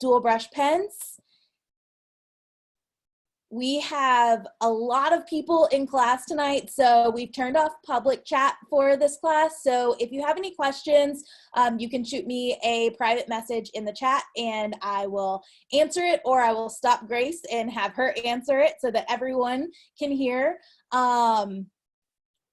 dual brush pens. We have a lot of people in class tonight, so we've turned off public chat for this class. So if you have any questions, you can shoot me a private message in the chat and I will answer it, or I will stop Grace and have her answer it so that everyone can hear.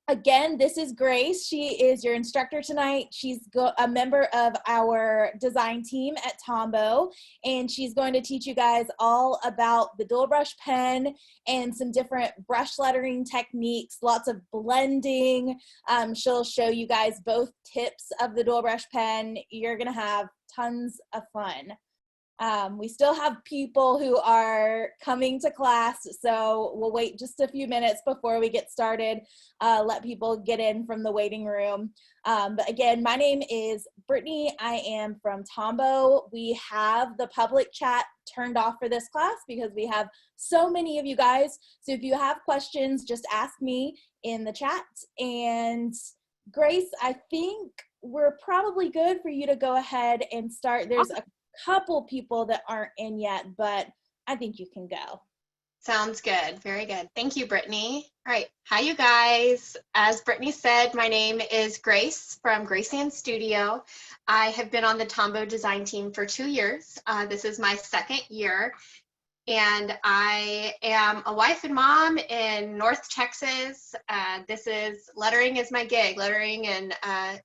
Again, this is Grace. She is your instructor tonight. She's a member of our design team at Tombow, and she's going to teach you guys all about the dual brush pen and some different brush lettering techniques, lots of blending. She'll show you guys both tips of the dual brush pen. You're gonna have tons of fun. We still have people who are coming to class, so we'll wait just a few minutes before we get started, let people get in from the waiting room. But again, my name is Brittany. I am from Tombow. We have the public chat turned off for this class because we have so many of you guys. So if you have questions, just ask me in the chat. And Grace, I think we're probably good for you to go ahead and start. There's a couple people that aren't in yet, but I think you can go. Sounds good. Very good. Thank you, Brittany. All right. Hi, you guys. As Brittany said, my name is Grace from Grace Ann Studio. I have been on the Tombow design team for 2 years. This is my second year, and I am a wife and mom in North Texas. Lettering is my gig, lettering and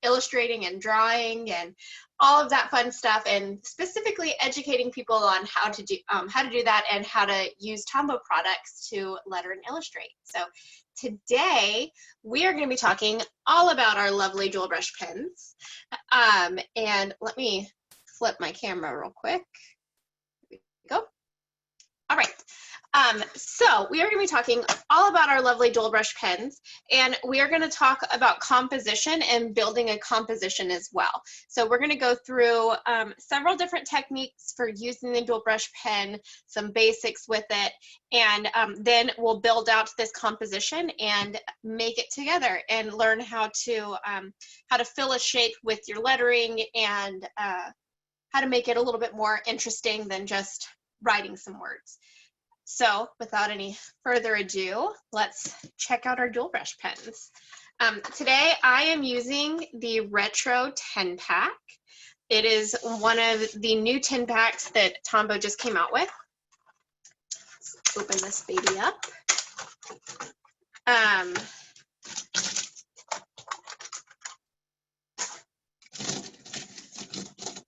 illustrating and drawing and all of that fun stuff, and specifically educating people on how to do that and how to use Tombow products to letter and illustrate. So today we are going to be talking all about our lovely dual brush pens. And let me flip my camera real quick. Here we go. All right. So we are going to be talking all about our lovely dual brush pens, and we are going to talk about composition and building a composition as well. So we're going to go through several different techniques for using the dual brush pen, some basics with it, and then we'll build out this composition and make it together and learn how to fill a shape with your lettering and how to make it a little bit more interesting than just writing some words. So without any further ado, let's check out our dual brush pens. Today I am using the Retro 10 pack. It is one of the new 10 packs that Tombow just came out with. Let's open this baby up.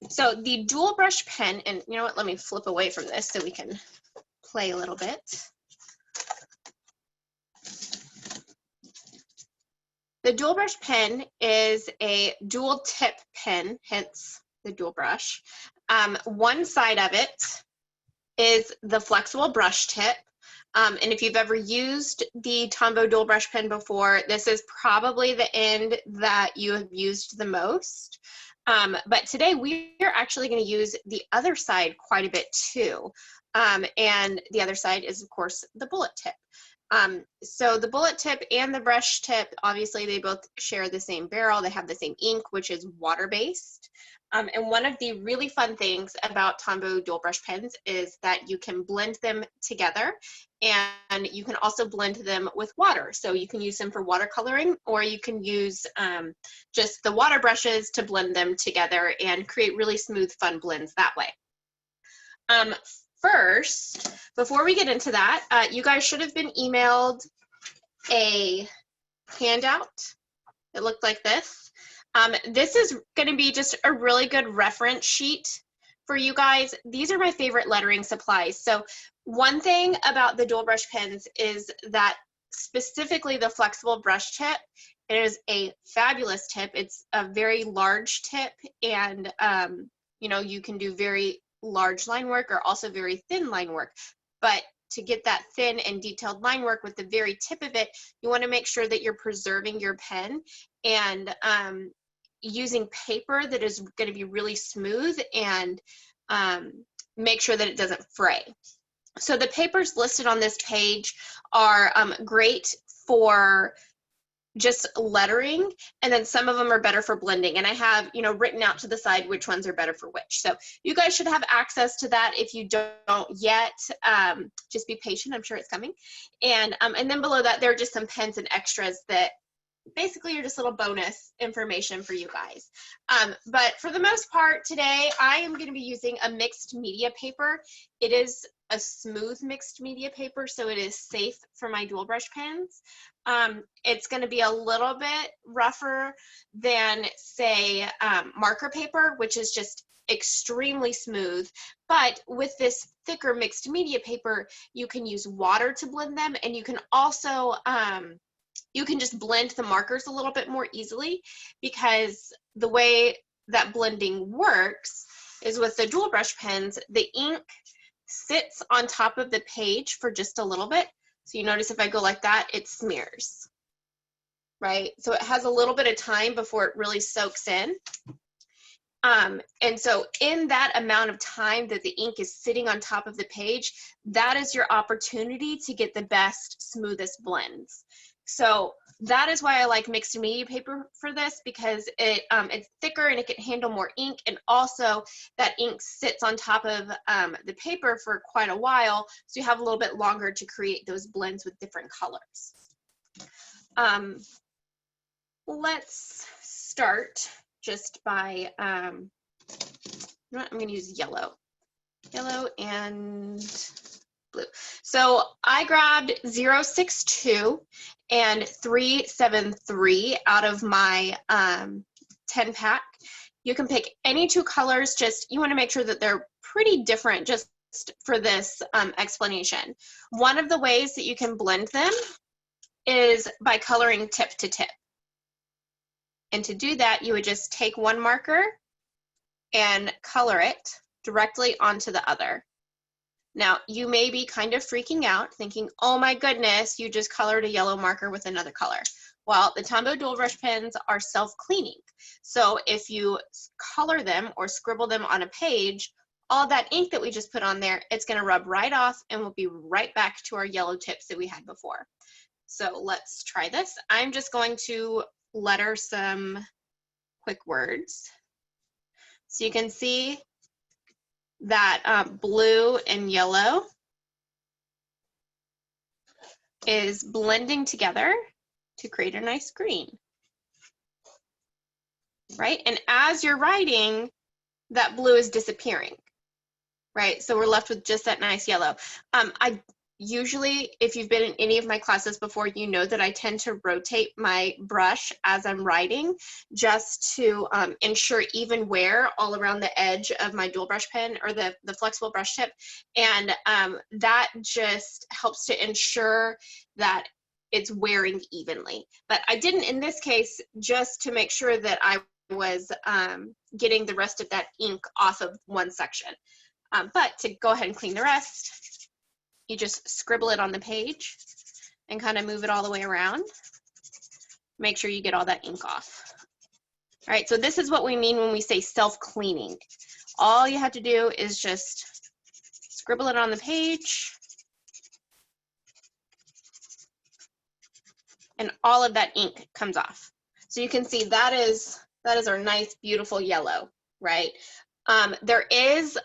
So the dual brush pen, and you know what, let me flip away from this so we can play a little bit. The dual brush pen is a dual tip pen, hence the dual brush. One side of it is the flexible brush tip. And if you've ever used the Tombow dual brush pen before, this is probably the end that you have used the most. But today we are actually going to use the other side quite a bit too. And the other side is, of course, the bullet tip. So the bullet tip and the brush tip, obviously they both share the same barrel. They have the same ink, which is water-based. And one of the really fun things about Tombow dual brush pens is that you can blend them together, and you can also blend them with water. So you can use them for watercoloring, or you can use just the water brushes to blend them together and create really smooth, fun blends that way. First, before we get into that, you guys should have been emailed a handout. It looked like this. This is going to be just a really good reference sheet for you guys. These are my favorite lettering supplies. So one thing about the dual brush pens is that specifically the flexible brush tip, it is a fabulous tip. It's a very large tip, and you know, you can do very large line work or also very thin line work. But to get that thin and detailed line work with the very tip of it, you want to make sure that you're preserving your pen and using paper that is going to be really smooth, and make sure that it doesn't fray. So the papers listed on this page are great for just lettering, and then some of them are better for blending. And I have, you know, written out to the side which ones are better for which. So you guys should have access to that. If you don't yet, just be patient. I'm sure it's coming. And then below that, there are just some pens and extras that basically are just little bonus information for you guys. But for the most part today, I am going to be using a mixed media paper. It is a smooth mixed media paper, so it is safe for my dual brush pens. It's going to be a little bit rougher than, say, marker paper, which is just extremely smooth. But with this thicker mixed media paper, you can use water to blend them, and you can also you can just blend the markers a little bit more easily, because the way that blending works is with the dual brush pens, the ink sits on top of the page for just a little bit. So you notice if I go like that, it smears, right? So it has a little bit of time before it really soaks in. And so in that amount of time that the ink is sitting on top of the page, that is your opportunity to get the best, smoothest blends. So that is why I like mixed media paper for this, because it's thicker and it can handle more ink, and also that ink sits on top of the paper for quite a while, so you have a little bit longer to create those blends with different colors. Let's start just by, you know what, I'm going to use yellow and blue. So I grabbed 062 and 373 out of my 10 pack. You can pick any two colors, just you want to make sure that they're pretty different just for this explanation. One of the ways that you can blend them is by coloring tip to tip. And to do that, you would just take one marker and color it directly onto the other. Now, you may be kind of freaking out, thinking, oh my goodness, you just colored a yellow marker with another color. Well, the Tombow dual brush pens are self-cleaning. So if you color them or scribble them on a page, all that ink that we just put on there, it's going to rub right off, and we'll be right back to our yellow tips that we had before. So let's try this. I'm just going to letter some quick words. So you can see that blue and yellow is blending together to create a nice green, right? And as you're writing, that blue is disappearing, right? So we're left with just that nice yellow. I usually, if you've been in any of my classes before, you know that I tend to rotate my brush as I'm writing, just to ensure even wear all around the edge of my dual brush pen, or the flexible brush tip. And that just helps to ensure that it's wearing evenly. But I didn't in this case, just to make sure that I was getting the rest of that ink off of one section. But to go ahead and clean the rest, you just scribble it on the page and kind of move it all the way around. Make sure you get all that ink off. All right, so this is what we mean when we say self-cleaning. All you have to do is just scribble it on the page, and all of that ink comes off. So you can see that is our nice, beautiful yellow, right? There is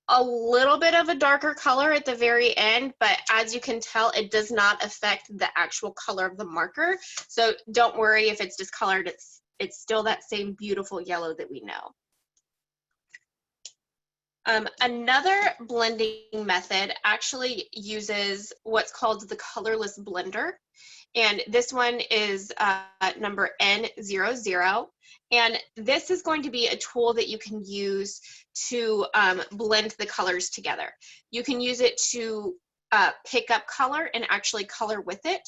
a little bit of a darker color at the very end, but as you can tell, it does not affect the actual color of the marker. So don't worry if it's discolored, it's still that same beautiful yellow that we know. Another blending method actually uses what's called the Colorless blender. And this one is number N00. And this is going to be a tool that you can use to blend the colors together. You can use it to pick up color and actually color with it,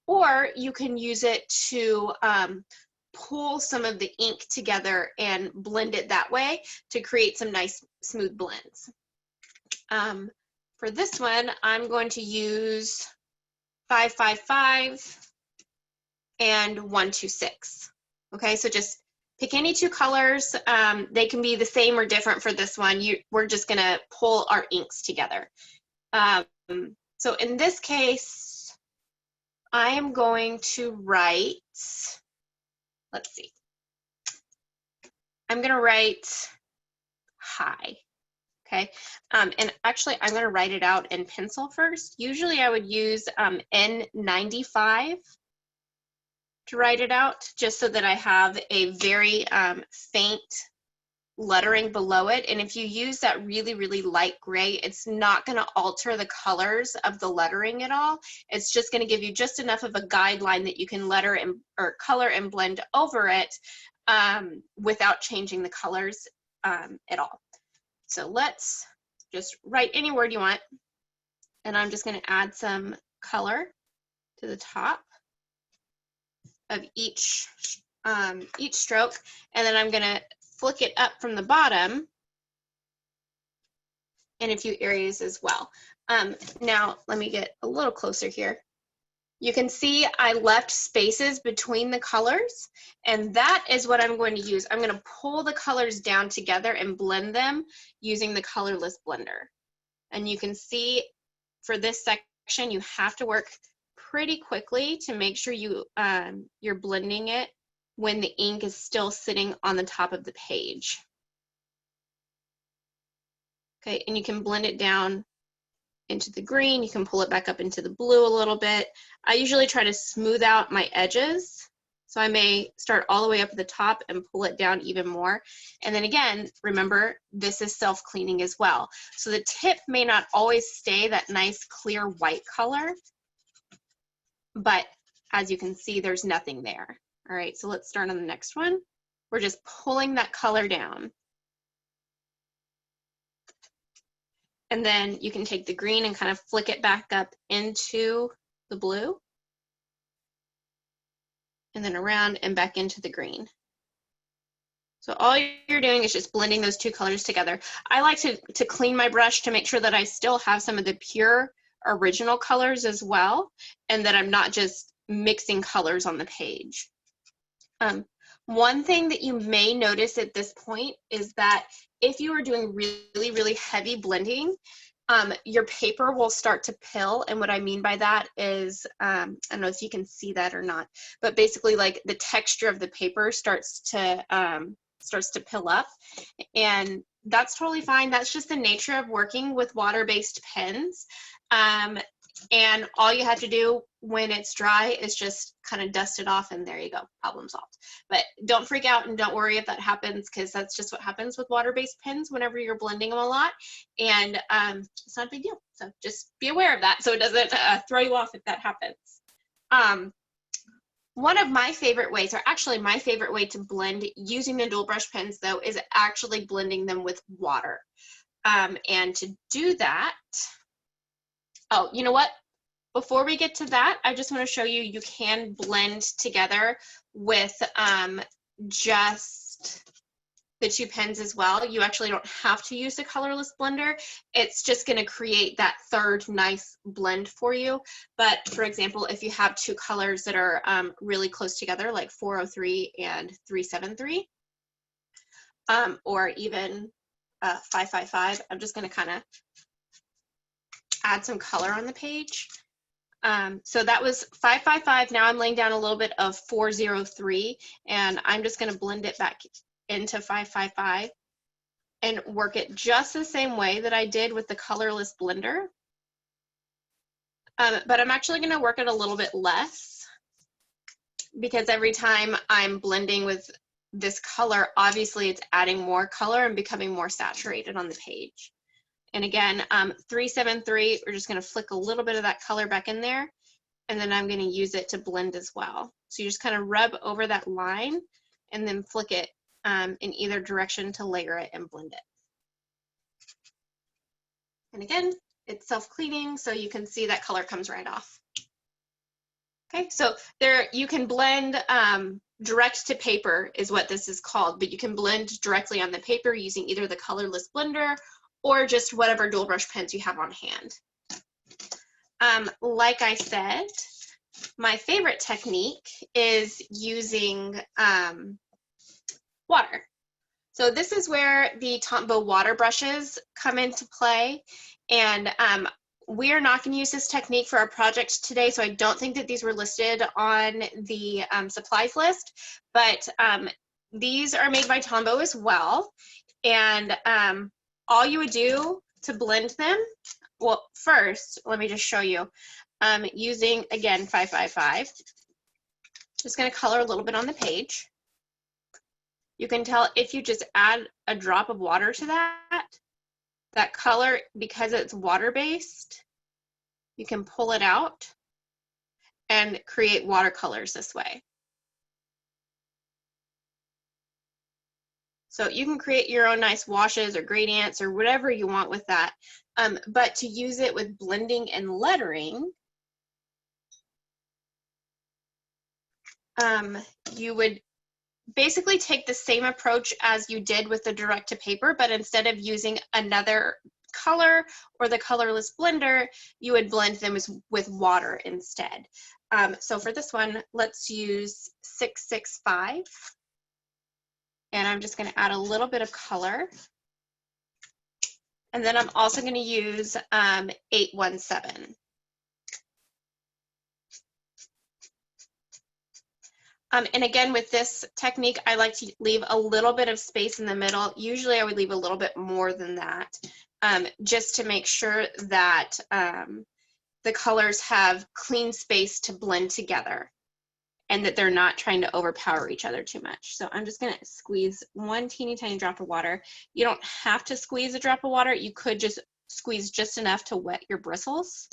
or you can use it to pull some of the ink together and blend it that way to create some nice smooth blends. For this one, I'm going to use 555 and 126. Okay, so just pick any two colors. They can be the same or different for this one. We're just gonna pull our inks together. So in this case, I am going to write, let's see, I'm going to write hi. Okay, and actually I'm going to write it out in pencil first. Usually I would use N95 to write it out, just so that I have a very faint lettering below it. And if you use that really, really light gray, it's not going to alter the colors of the lettering at all. It's just going to give you just enough of a guideline that you can letter and or color and blend over it without changing the colors at all. So let's just write any word you want, and I'm just going to add some color to the top of each stroke, and then I'm going to flick it up from the bottom in a few areas as well. Now let me get a little closer here. You can see I left spaces between the colors, and that is what I'm going to use. I'm going to pull the colors down together and blend them using the Colorless blender. And you can see for this section, you have to work pretty quickly to make sure you're blending it when the ink is still sitting on the top of the page. Okay, and you can blend it down into the green, you can pull it back up into the blue a little bit. I usually try to smooth out my edges, so I may start all the way up at the top and pull it down even more. And then again, remember, this is self-cleaning as well. So the tip may not always stay that nice clear white color, but as you can see, there's nothing there. All right, so let's start on the next one. We're just pulling that color down. And then you can take the green and kind of flick it back up into the blue. And then around and back into the green. So all you're doing is just blending those two colors together. I like to clean my brush to make sure that I still have some of the pure original colors as well, and that I'm not just mixing colors on the page. One thing that you may notice at this point is that if you are doing really, really heavy blending, your paper will start to pill. And what I mean by that is, I don't know if you can see that or not, but basically like the texture of the paper starts to pill up, and that's totally fine. That's just the nature of working with water-based pens. And all you have to do when it's dry is just kind of dust it off, and there you go, problem solved. But don't freak out and don't worry if that happens, because that's just what happens with water-based pens whenever you're blending them a lot, and it's not a big deal. So just be aware of that so it doesn't throw you off if that happens. One of my favorite ways, or actually my favorite way to blend using the dual brush pens though, is actually blending them with water. And to do that, oh, you know what? Before we get to that, I just want to show you, you can blend together with just the two pens as well. You actually don't have to use the Colorless blender. It's just going to create that third nice blend for you. But for example, if you have two colors that are really close together, like 403 and 373, or even 555, I'm just going to kind of add some color on the page. So that was 555. Now I'm laying down a little bit of 403, and I'm just going to blend it back into 555 and work it just the same way that I did with the Colorless blender. But I'm actually going to work it a little bit less, because every time I'm blending with this color, obviously it's adding more color and becoming more saturated on the page. And again, 373, we're just going to flick a little bit of that color back in there, and then I'm going to use it to blend as well. So you just kind of rub over that line and then flick it in either direction to layer it and blend it. And again, it's self-cleaning, so you can see that color comes right off. Okay, so there you can blend direct to paper is what this is called, but you can blend directly on the paper using either the Colorless blender or just whatever dual brush pens you have on hand. Like I said, my favorite technique is using water. So this is where the Tombow water brushes come into play, and We are not going to use this technique for our project today, so I don't think that these were listed on the supplies list, but these are made by Tombow as well. And all you would do to blend them, well, first, let me just show you. Using, again, 555. Just going to color a little bit on the page. You can tell if you just add a drop of water to that color, because it's water-based, you can pull it out and create watercolors this way. So you can create your own nice washes or gradients or whatever you want with that. But to use it with blending and lettering, you would basically take the same approach as you did with the direct to paper, but instead of using another color or the colorless blender, you would blend them with water instead. So for this one, let's use 665. And I'm just going to add a little bit of color. And then I'm also going to use 817. And again, with this technique, I like to leave a little bit of space in the middle. Usually I would leave a little bit more than that, just to make sure that the colors have clean space to blend together and that they're not trying to overpower each other too much. So I'm just gonna squeeze one teeny tiny drop of water. You don't have to squeeze a drop of water. You could just squeeze just enough to wet your bristles.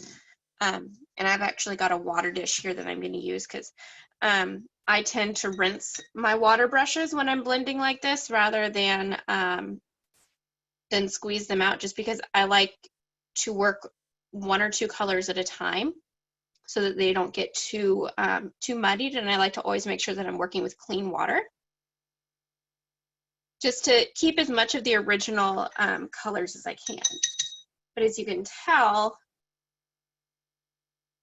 And I've actually got a water dish here that I'm gonna use because I tend to rinse my water brushes when I'm blending like this rather than squeeze them out, just because I like to work one or two colors at a time so that they don't get too muddied, and I like to always make sure that I'm working with clean water just to keep as much of the original colors as I can. But as you can tell,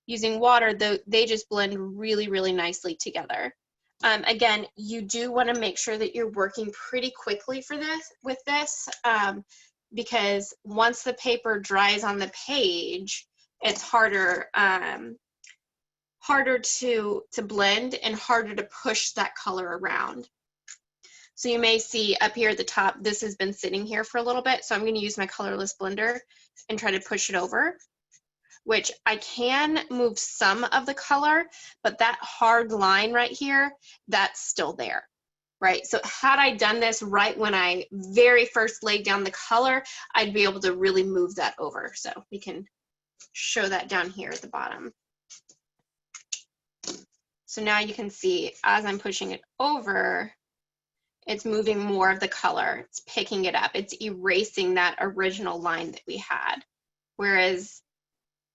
using water, they just blend really, really nicely together. Again, you do want to make sure that you're working pretty quickly with this, because once the paper dries on the page, it's harder to blend and harder to push that color around. So you may see up here at the top, this has been sitting here for a little bit, so I'm going to use my colorless blender and try to push it over, which I can move some of the color, but that hard line right here, that's still there, right? So had I done this right when I very first laid down the color, I'd be able to really move that over. So we can show that down here at the bottom. So now you can see as I'm pushing it over, it's moving more of the color. It's picking it up. It's erasing that original line that we had. Whereas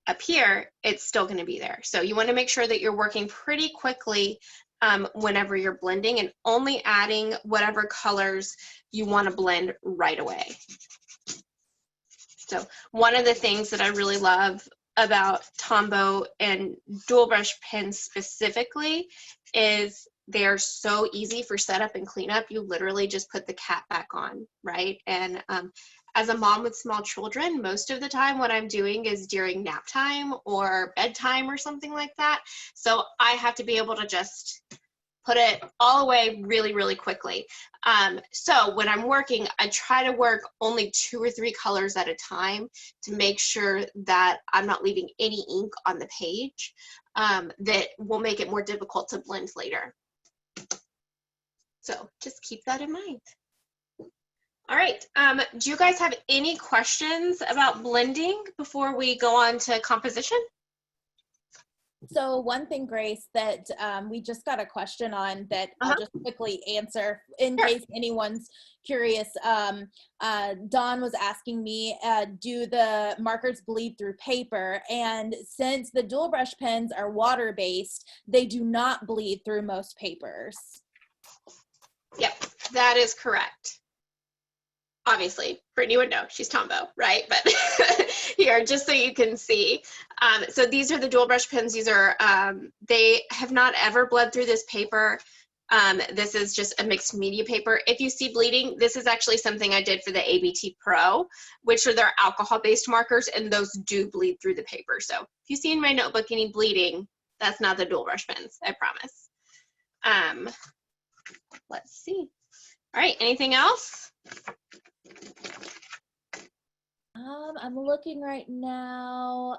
up here, it's still going to be there. So you want to make sure that you're working pretty quickly whenever you're blending and only adding whatever colors you want to blend right away. So one of the things that I really love about Tombow and dual brush pens specifically is they're so easy for setup and cleanup. You literally just put the cap back on, right? And as a mom with small children, most of the time what I'm doing is during nap time or bedtime or something like that. So I have to be able to just put it all away really, really quickly. So when I'm working, I try to work only 2 or 3 colors at a time to make sure that I'm not leaving any ink on the page that will make it more difficult to blend later. So just keep that in mind. All right, do you guys have any questions about blending before we go on to composition? So one thing, Grace, that we just got a question on that I'll just quickly answer in case anyone's curious. Dawn was asking me, do the markers bleed through paper? And since the dual brush pens are water-based, they do not bleed through most papers. Yep, that is correct. Obviously, Brittany would know, she's Tombow, right? But here, just so you can see. So these are the dual brush pens. These are, they have not ever bled through this paper. This is just a mixed media paper. If you see bleeding, this is actually something I did for the ABT Pro, which are their alcohol-based markers, and those do bleed through the paper. So if you see in my notebook any bleeding, that's not the dual brush pens, I promise. Let's see. All right, anything else? I'm looking right now.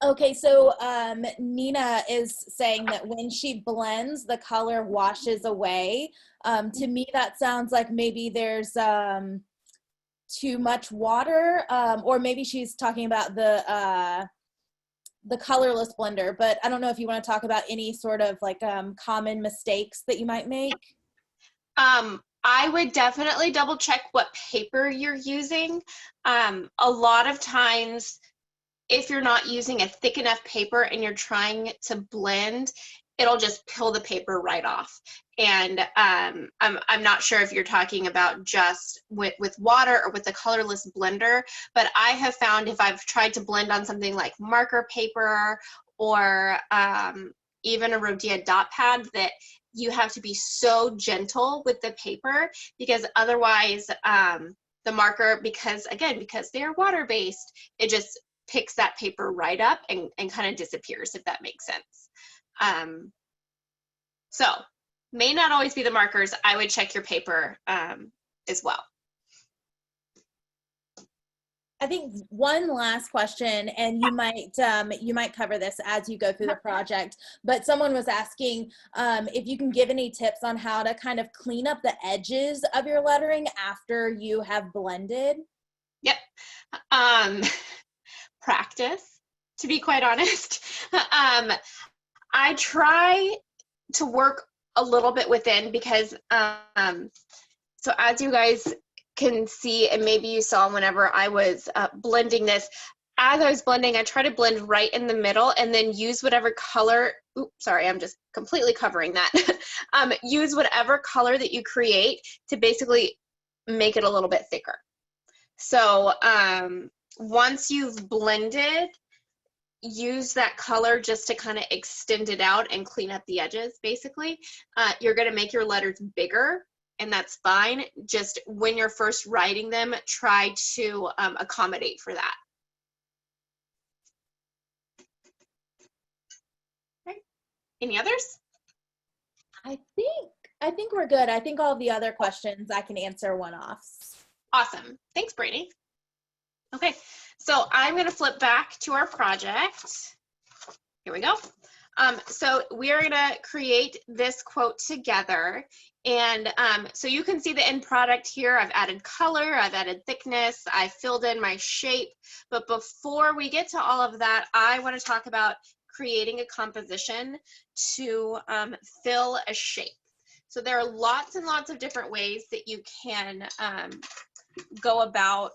Okay, so Nina is saying that when she blends, the color washes away. To me, that sounds like maybe there's too much water, or maybe she's talking about the colorless blender. But I don't know if you want to talk about any sort of like common mistakes that you might make. I would definitely double check what paper you're using. A lot of times, if you're not using a thick enough paper and you're trying to blend, it'll just peel the paper right off. And I'm not sure if you're talking about just with water or with the colorless blender, but I have found if I've tried to blend on something like marker paper or even a Rhodia dot pad, that you have to be so gentle with the paper, because otherwise the marker, because they're water-based, it just picks that paper right up and kind of disappears, if that makes sense. So may not always be the markers. I would check your paper as well. I think one last question, and you might cover this as you go through the project, but someone was asking if you can give any tips on how to kind of clean up the edges of your lettering after you have blended. Yep. Practice, to be quite honest. I try to work a little bit within, because so as you guys can see, and maybe you saw whenever I was blending this, as I was blending, I try to blend right in the middle and then use whatever color, oops, sorry, I'm just completely covering that. Use whatever color that you create to basically make it a little bit thicker. So once you've blended, use that color just to kind of extend it out and clean up the edges, basically. You're going to make your letters bigger, and that's fine. Just when you're first writing them, try to accommodate for that. Okay. Any others? I think we're good. I think all the other questions I can answer one-offs. Awesome. Thanks, Brady. Okay, so I'm going to flip back to our project. Here we go. So we are going to create this quote together. And so you can see the end product here. I've added color, I've added thickness, I filled in my shape. But before we get to all of that, I want to talk about creating a composition to fill a shape. So there are lots and lots of different ways that you can go about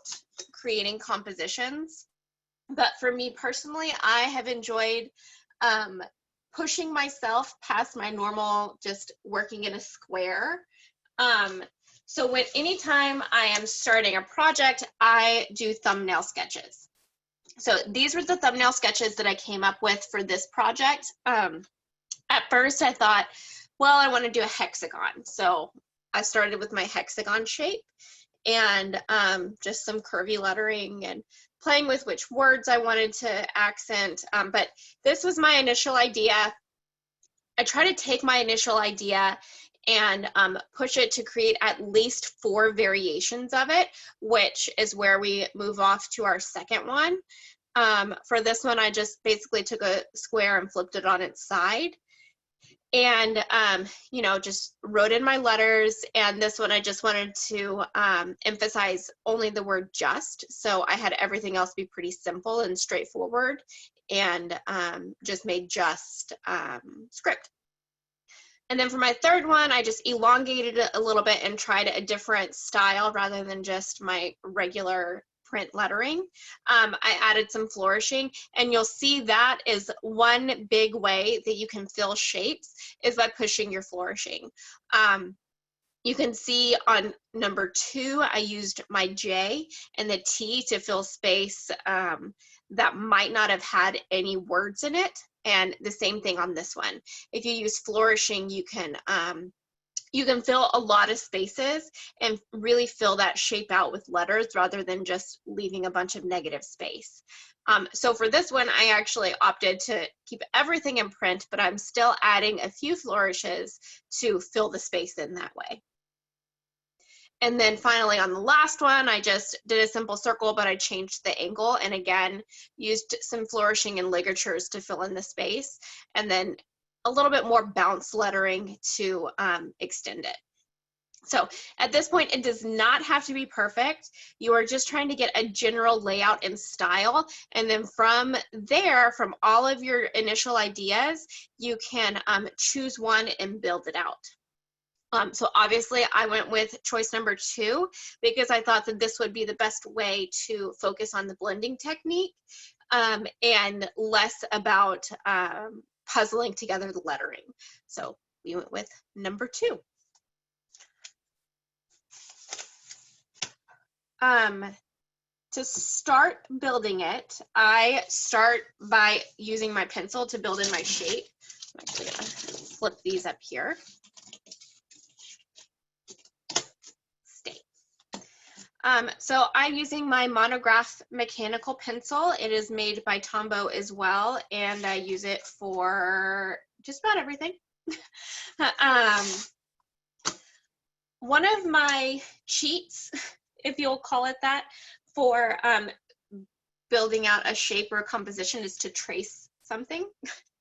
creating compositions. But for me personally, I have enjoyed pushing myself past my normal just working in a square. So anytime I am starting a project, I do thumbnail sketches. So these were the thumbnail sketches that I came up with for this project. At first I thought, well, I want to do a hexagon. So I started with my hexagon shape and just some curvy lettering and playing with which words I wanted to accent. But this was my initial idea. I try to take my initial idea and push it to create at least 4 variations of it, which is where we move off to our second one. For this one, I just basically took a square and flipped it on its side. And, you know, just wrote in my letters. And this one, I just wanted to emphasize only the word just. So I had everything else be pretty simple and straightforward, and just made just script. And then for my third one, I just elongated it a little bit and tried a different style rather than just my regular print lettering. I added some flourishing, and you'll see that is one big way that you can fill shapes is by pushing your flourishing. You can see on number 2, I used my J and the T to fill space that might not have had any words in it. And the same thing on this one. If you use flourishing, you can fill a lot of spaces and really fill that shape out with letters rather than just leaving a bunch of negative space. So for this one, I actually opted to keep everything in print, but I'm still adding a few flourishes to fill the space in that way. And then finally on the last one, I just did a simple circle, but I changed the angle and again, used some flourishing and ligatures to fill in the space, and then a little bit more bounce lettering to extend it. So at this point, it does not have to be perfect. You are just trying to get a general layout and style. And then from there, from all of your initial ideas, you can choose one and build it out. So obviously I went with choice number 2 because I thought that this would be the best way to focus on the blending technique and less about puzzling together the lettering. So we went with number 2. To start building it, I start by using my pencil to build in my shape. I'm actually gonna flip these up here. So I'm using my Monograph mechanical pencil. It is made by Tombow as well, and I use it for just about everything. One of my cheats, if you'll call it that, for building out a shape or a composition is to trace something.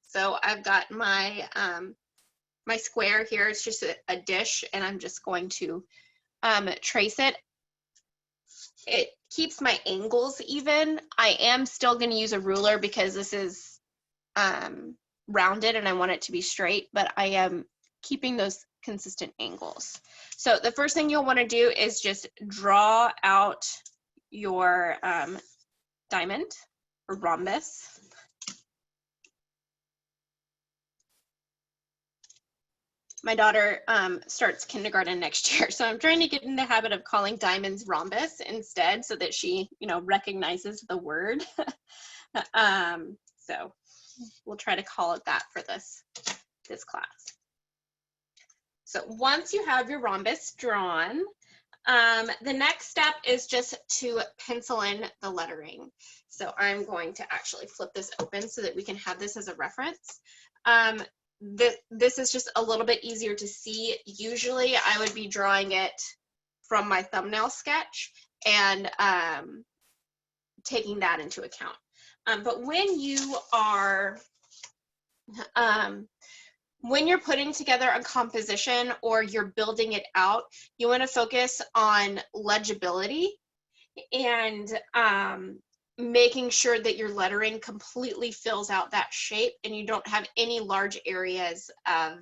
So I've got my my square here. It's just a dish, and I'm just going to trace it. It keeps my angles even. I am still going to use a ruler because this is rounded and I want it to be straight, but I am keeping those consistent angles. So the first thing you'll want to do is just draw out your diamond or rhombus. My daughter starts kindergarten next year, so I'm trying to get in the habit of calling diamonds rhombus instead so that she, you know, recognizes the word. So we'll try to call it that for this class. So once you have your rhombus drawn, the next step is just to pencil in the lettering. So I'm going to actually flip this open so that we can have this as a reference. This is just a little bit easier to see. Usually I would be drawing it from my thumbnail sketch and taking that into account. But when you are when you're putting together a composition or you're building it out, you want to focus on legibility and making sure that your lettering completely fills out that shape and you don't have any large areas of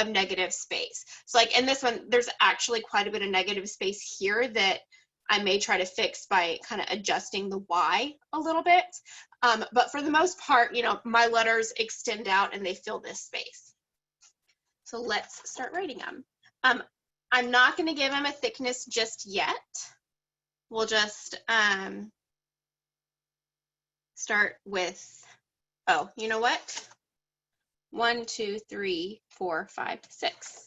negative space. So like in this one, there's actually quite a bit of negative space here that I may try to fix by kind of adjusting the Y a little bit. But for the most part, you know, my letters extend out and they fill this space. So let's start writing them. I'm not going to give them a thickness just yet. We'll just start with, oh, you know what? 1, 2, 3, 4, 5, 6.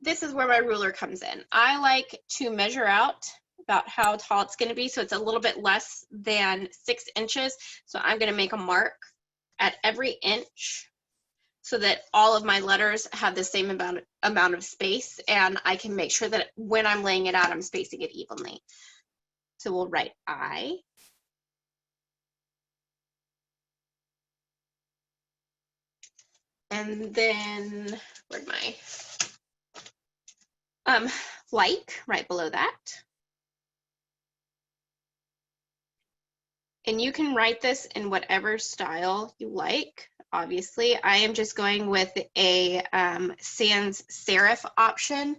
This is where my ruler comes in. I like to measure out about how tall it's going to be, so it's a little bit less than 6 inches. So I'm going to make a mark at every inch so that all of my letters have the same amount of space, and I can make sure that when I'm laying it out, I'm spacing it evenly. So we'll write I. And then, where'd my, like, right below that. And you can write this in whatever style you like. Obviously, I am just going with a sans serif option.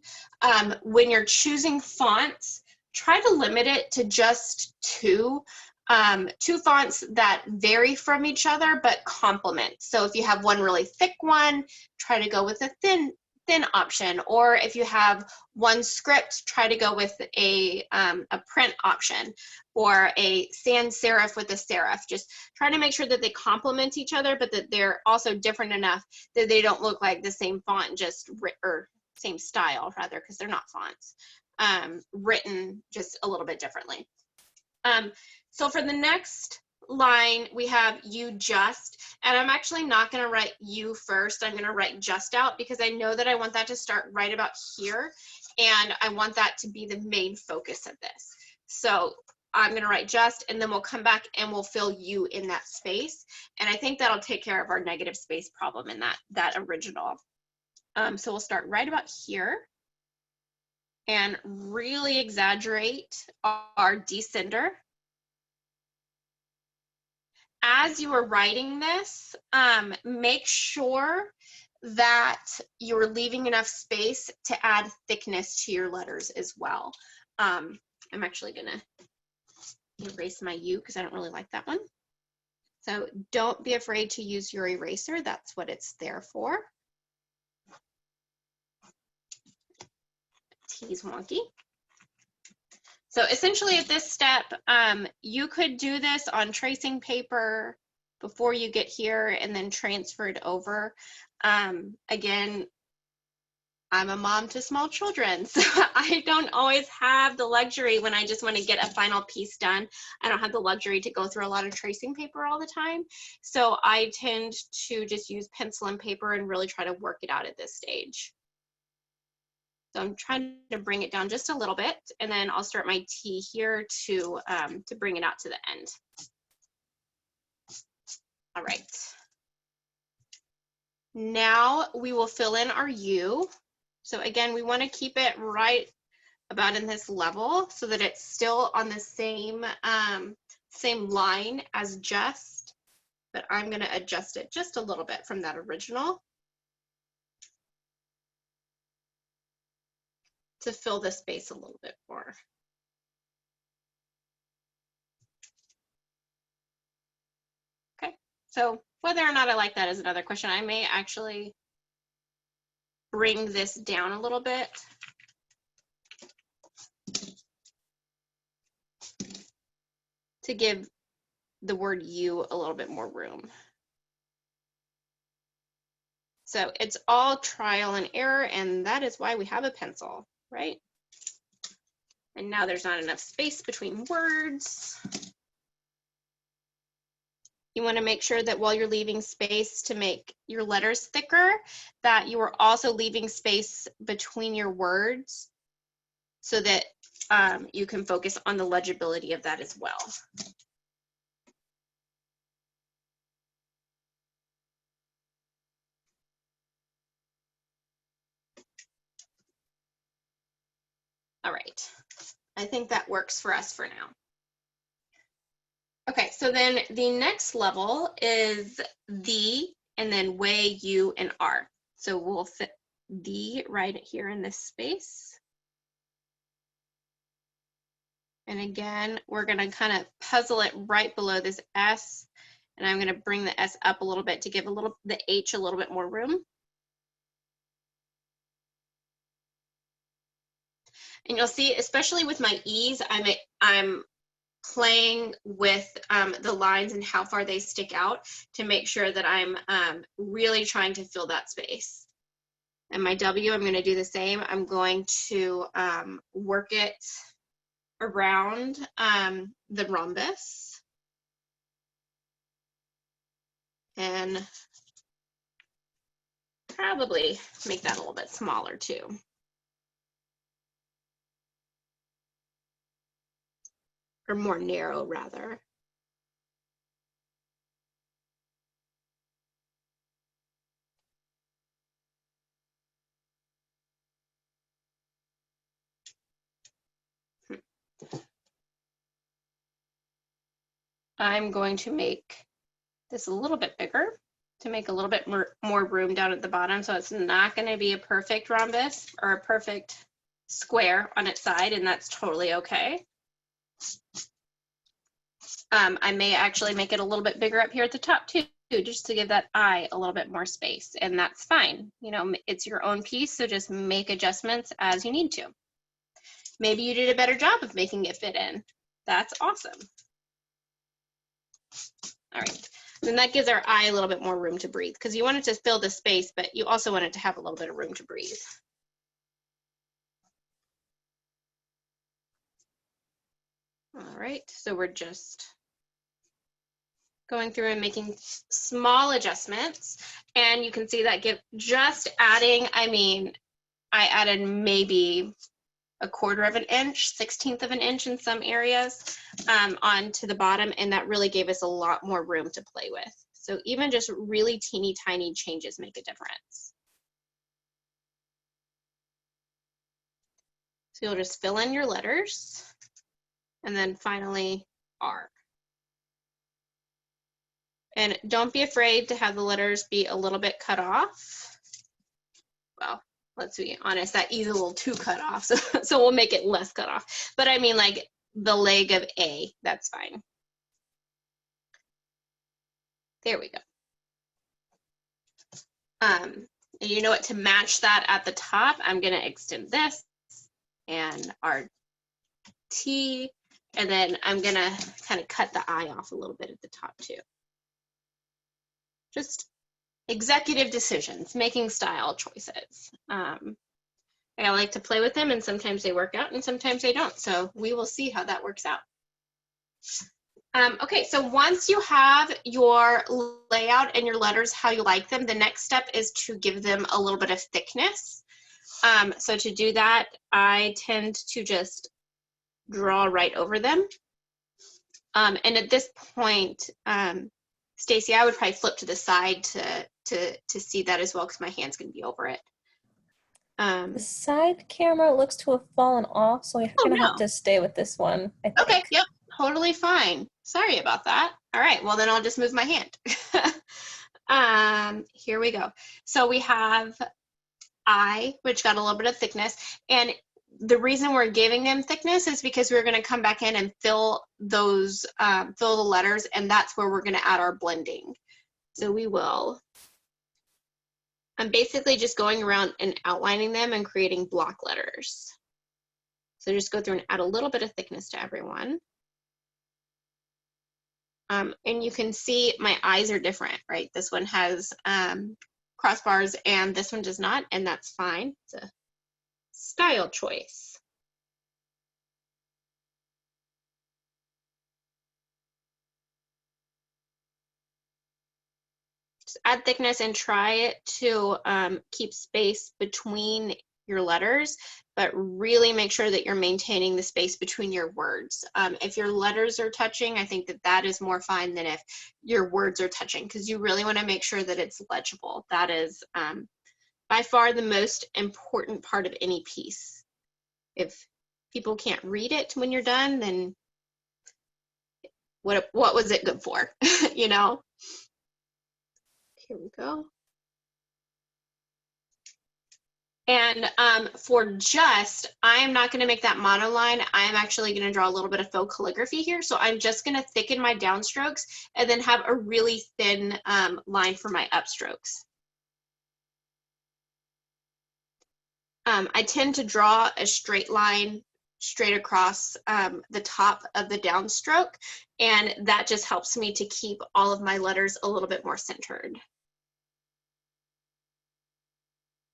When you're choosing fonts, try to limit it to just two fonts that vary from each other but complement. So if you have one really thick one, try to go with a thin thin option, or if you have one script, try to go with a print option, or a sans serif with a serif. Just try to make sure that they complement each other, but that they're also different enough that they don't look like the same font, or same style rather, because they're not fonts, written just a little bit differently. So for the next line, we have you just, and I'm actually not going to write you first. I'm going to write just out, because I know that I want that to start right about here, and I want that to be the main focus of this. So I'm going to write just, and then we'll come back and we'll fill you in that space. And I think that'll take care of our negative space problem in that original. So we'll start right about here and really exaggerate our descender. As you are writing this, make sure that you're leaving enough space to add thickness to your letters as well. I'm actually gonna erase my U because I don't really like that one. So don't be afraid to use your eraser. That's what it's there for. T's wonky. So essentially at this step, you could do this on tracing paper before you get here and then transfer it over. Again, I'm a mom to small children, so I don't always have the luxury when I just want to get a final piece done. I don't have the luxury to go through a lot of tracing paper all the time. So I tend to just use pencil and paper and really try to work it out at this stage. So I'm trying to bring it down just a little bit, and then I'll start my T here to bring it out to the end. All right. Now we will fill in our U. So again, we want to keep it right about in this level so that it's still on the same, same line as just, but I'm going to adjust it just a little bit from that original to fill the space a little bit more. Okay, so whether or not I like that is another question. I may actually bring this down a little bit. To give the word you a little bit more room. So it's all trial and error, and that is why we have a pencil, right? And now there's not enough space between words. You want to make sure that while you're leaving space to make your letters thicker, that you are also leaving space between your words so that you can focus on the legibility of that as well. All right, I think that works for us for now. Okay, so then the next level is the, and then way, you, and R. So we'll fit the right here in this space. And again, we're gonna kind of puzzle it right below this S, and I'm gonna bring the S up a little bit to give the H a little bit more room. And you'll see, especially with my E's, I'm playing with the lines and how far they stick out to make sure that I'm really trying to fill that space. And my W, I'm going to do the same. I'm going to work it around the rhombus. And probably make that a little bit smaller too. Or more narrow, rather. I'm going to make this a little bit bigger to make a little bit more room down at the bottom, so it's not going to be a perfect rhombus or a perfect square on its side, and that's totally okay. I may actually make it a little bit bigger up here at the top too, do, just to give that eye a little bit more space, and that's fine. You know, it's your own piece, so just make adjustments as you need to. Maybe you did a better job of making it fit in. That's awesome. All right, then that gives our eye a little bit more room to breathe, because you want it to fill the space, but you also want it to have a little bit of room to breathe. All right, so we're just going through and making small adjustments, and you can see that just adding, I mean, I added maybe 1/4 of an inch, 1/16 of an inch in some areas onto the bottom, and that really gave us a lot more room to play with. So even just really teeny tiny changes make a difference. So you'll just fill in your letters, and then finally R. And don't be afraid to have the letters be a little bit cut off. Well, let's be honest, that E is a little too cut off, so we'll make it less cut off. But I mean, like the leg of A, that's fine. There we go. And you know what, to match that at the top, I'm gonna extend this and our T, and then I'm gonna kind of cut the I off a little bit at the top too. Just executive decisions, making style choices. I like to play with them, and sometimes they work out and sometimes they don't. So we will see how that works out. Okay, so once you have your layout and your letters how you like them, the next step is to give them a little bit of thickness. So to do that, I tend to just draw right over them. And at this point, Stacy, I would probably flip to the side to see that as well, because my hand's going to be over it. The side camera looks to have fallen off, so we're going to have to stay with this one, I think. Okay, yep, totally fine. Sorry about that. All right, well then I'll just move my hand. Here we go. So we have I, which got a little bit of thickness, and the reason we're giving them thickness is because we're going to come back in and fill those, fill the letters, and that's where we're going to add our blending. So we will, I'm basically just going around and outlining them and creating block letters. So just go through and add a little bit of thickness to everyone. And you can see my eyes are different, right? This one has crossbars and this one does not, and that's fine. It's a style choice. Just add thickness and try it to keep space between your letters, but really make sure that you're maintaining the space between your words. If your letters are touching, I think that that is more fine than if your words are touching, because you really want to make sure that it's legible. That is by far the most important part of any piece. If people can't read it when you're done, then what was it good for? You know? Here we go. And for just, I am not going to make that monoline. I am actually going to draw a little bit of faux calligraphy here. So I'm just going to thicken my downstrokes and then have a really thin line for my upstrokes. I tend to draw a straight line straight across the top of the downstroke, and that just helps me to keep all of my letters a little bit more centered.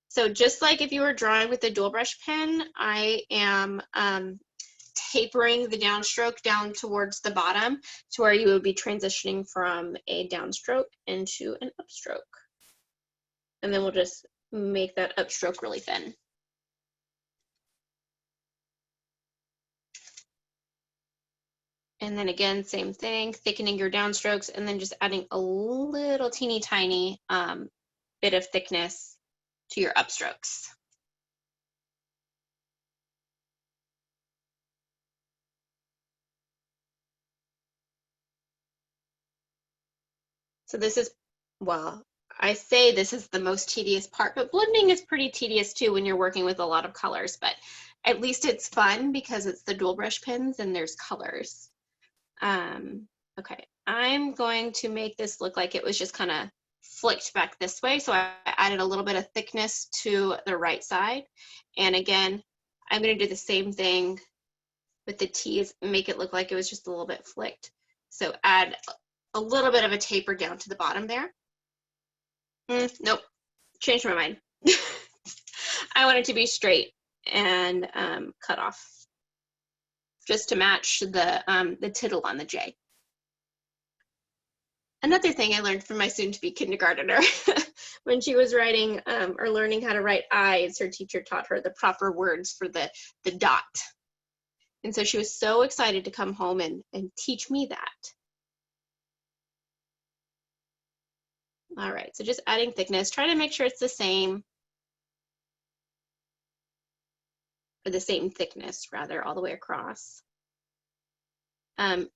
So just like if you were drawing with a dual brush pen, I am tapering the downstroke down towards the bottom to where you would be transitioning from a downstroke into an upstroke. And then we'll just make that upstroke really thin. And then again, same thing, thickening your downstrokes and then just adding a little teeny tiny bit of thickness to your upstrokes. So this is, well, I say this is the most tedious part, but blending is pretty tedious too when you're working with a lot of colors, but at least it's fun because it's the dual brush pens and there's colors. Okay, I'm going to make this look like it was just kind of flicked back this way. So I added a little bit of thickness to the right side. And again, I'm going to do the same thing with the T's and make it look like it was just a little bit flicked. So add a little bit of a taper down to the bottom there. Nope, changed my mind. I want it to be straight and cut off, just to match the tittle on the J. Another thing I learned from my soon-to-be kindergartner, when she was writing or learning how to write I's, her teacher taught her the proper words for the dot. And so she was so excited to come home and teach me that. All right, so just adding thickness, try to make sure it's the same, or the same thickness rather, all the way across.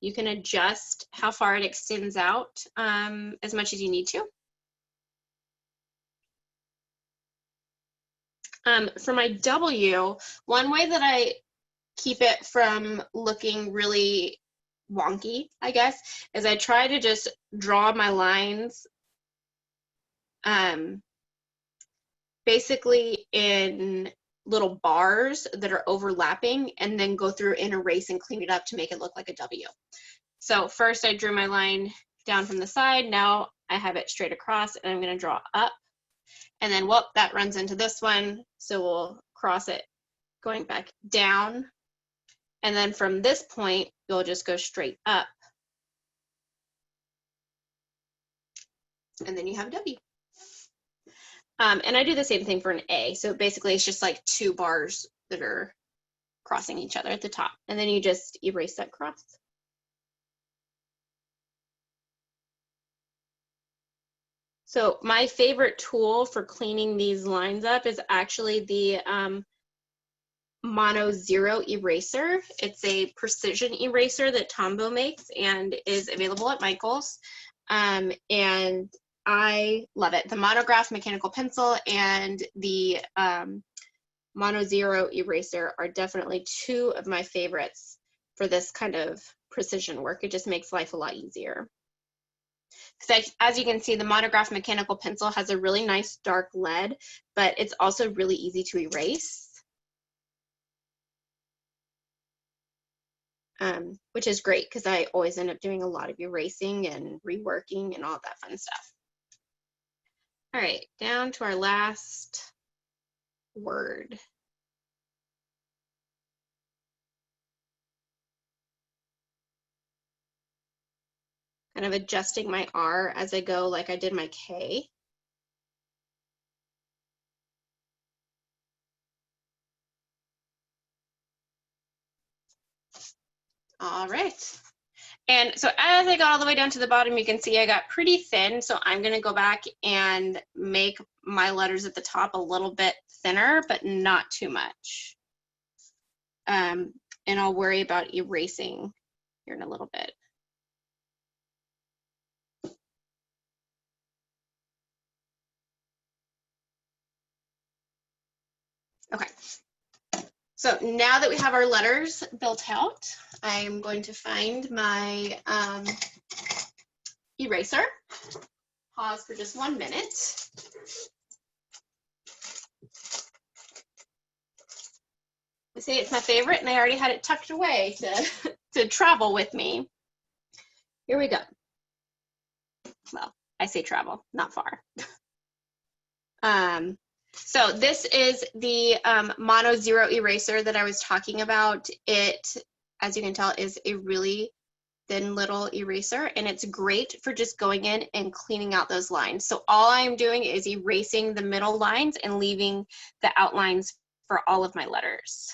You can adjust how far it extends out as much as you need to. For my W, one way that I keep it from looking really wonky, I guess, is I try to just draw my lines basically in little bars that are overlapping, and then go through and erase and clean it up to make it look like a W. So first I drew my line down from the side. Now I have it straight across, and I'm going to draw up, and then whoop, that runs into this one. So we'll cross it going back down. And then from this point, you'll just go straight up. And then you have a W. And I do the same thing for an A. So basically it's just like two bars that are crossing each other at the top. And then you just erase that cross. So my favorite tool for cleaning these lines up is actually the Mono Zero eraser. It's a precision eraser that Tombow makes and is available at Michael's. And I love it. The monograph mechanical pencil and the Mono Zero eraser are definitely two of my favorites for this kind of precision work. It just makes life a lot easier. Because as you can see, the monograph mechanical pencil has a really nice dark lead, but it's also really easy to erase. Which is great because I always end up doing a lot of erasing and reworking and all that fun stuff. All right, down to our last word. Kind of adjusting my R as I go like I did my K. All right. And so as I got all the way down to the bottom, you can see I got pretty thin. So I'm going to go back and make my letters at the top a little bit thinner, but not too much. And I'll worry about erasing here in a little bit. Okay. So now that we have our letters built out, I'm going to find my eraser. Pause for just 1 minute. I say it's my favorite, and I already had it tucked away to travel with me. Here we go. Well, I say travel, not far. So this is the Mono Zero eraser that I was talking about. It, as you can tell, is a really thin little eraser, and it's great for just going in and cleaning out those lines. So all I'm doing is erasing the middle lines and leaving the outlines for all of my letters.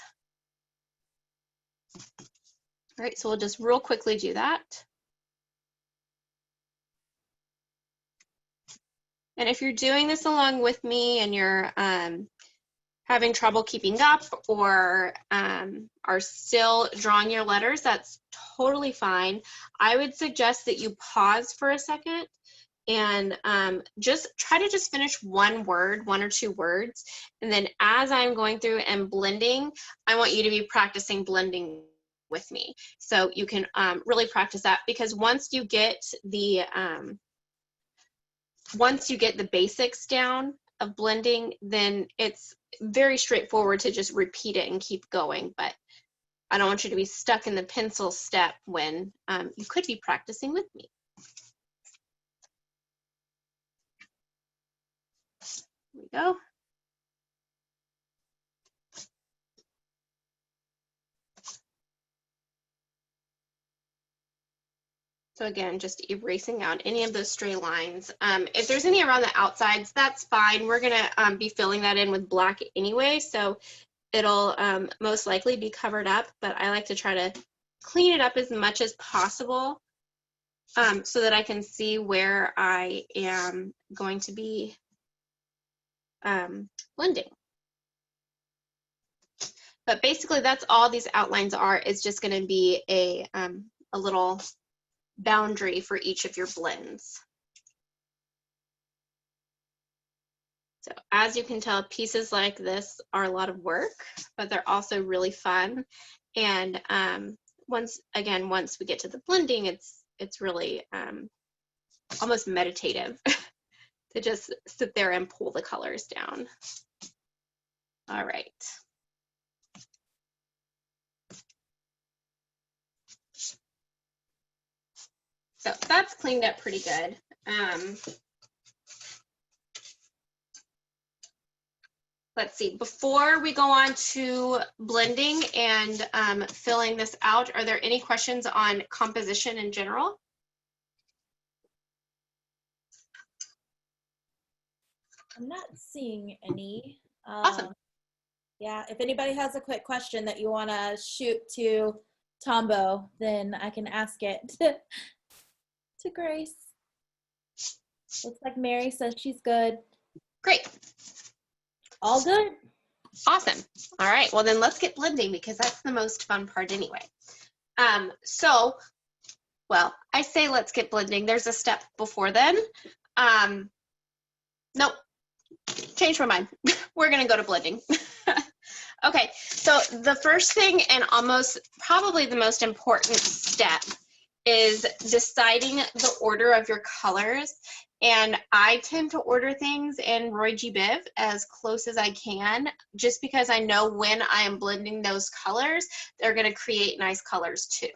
All right, so we'll just real quickly do that. And if you're doing this along with me and you're having trouble keeping up or are still drawing your letters, that's totally fine. I would suggest that you pause for a second and just try to just finish one word, 1 or 2 words. And then as I'm going through and blending, I want you to be practicing blending with me. So you can really practice that, because once you get the basics down of blending, then it's very straightforward to just repeat it and keep going. But I don't want you to be stuck in the pencil step when you could be practicing with me. Here we go. So again, just erasing out any of those stray lines. If there's any around the outsides, that's fine. We're gonna be filling that in with black anyway, so it'll most likely be covered up, but I like to try to clean it up as much as possible so that I can see where I am going to be blending. But basically that's all these outlines are. It's just gonna be a little boundary for each of your blends. So as you can tell, pieces like this are a lot of work, but they're also really fun. And once we get to the blending, it's really almost meditative to just sit there and pull the colors down. All right. So that's cleaned up pretty good. Let's see, before we go on to blending and filling this out, are there any questions on composition in general? I'm not seeing any. Awesome. Yeah, if anybody has a quick question that you want to shoot to Tombow, then I can ask it to Grace. Looks like Mary says she's good. Great. All good. Awesome. All right, well then let's get blending, because that's the most fun part anyway. Well, I say let's get blending. There's a step before then. Nope, changed my mind. We're gonna go to blending. Okay, so the first thing, and almost probably the most important step, is deciding the order of your colors. And I tend to order things in Roy G. Biv as close as I can, just because I know when I am blending those colors, they're gonna create nice colors too.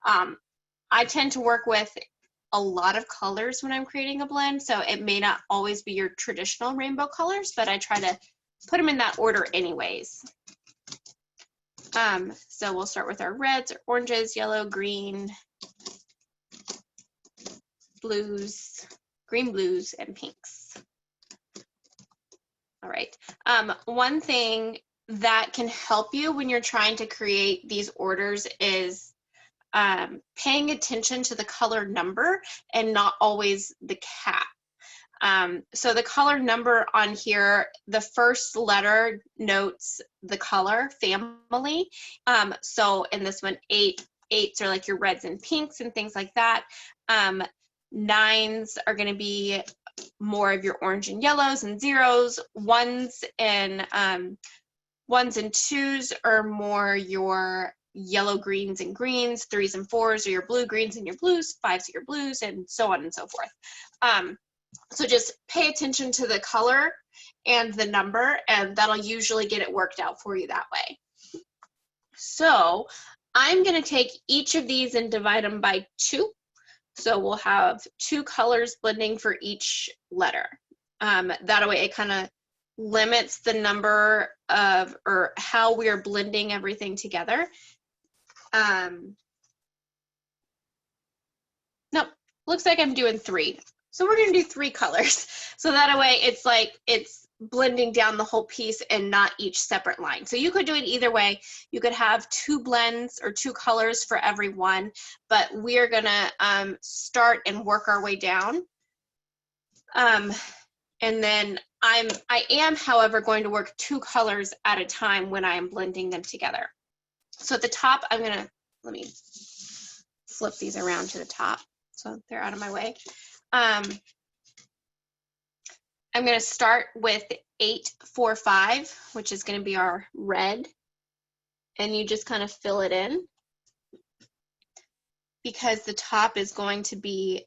I tend to work with a lot of colors when I'm creating a blend, so it may not always be your traditional rainbow colors, but I try to put them in that order anyways. So we'll start with our reds, or oranges, yellow, green, blues, green, blues, and pinks. All right. One thing that can help you when you're trying to create these orders is paying attention to the color number and not always the cap. So the color number on here, the first letter notes the color family. So in this one, eights are like your reds and pinks and things like that. Nines are going to be more of your orange and yellows and zeros. Ones and twos are more your yellow, greens, and greens. Threes and fours are your blue, greens, and your blues. Fives are your blues, and so on and so forth. So just pay attention to the color and the number, and that'll usually get it worked out for you that way. So I'm going to take each of these and divide them by 2. So we'll have 2 colors blending for each letter. That way it kind of limits the number of, or how we are blending everything together. Nope, looks like I'm doing 3. So we're gonna do 3 colors. So that way it's like, it's blending down the whole piece and not each separate line. So you could do it either way. You could have 2 blends or 2 colors for every one, but we're gonna start and work our way down. And then I am, however, going to work 2 colors at a time when I am blending them together. So at the top, let me flip these around to the top so they're out of my way. I'm going to start with 845, which is going to be our red, and you just kind of fill it in. because the top is going to be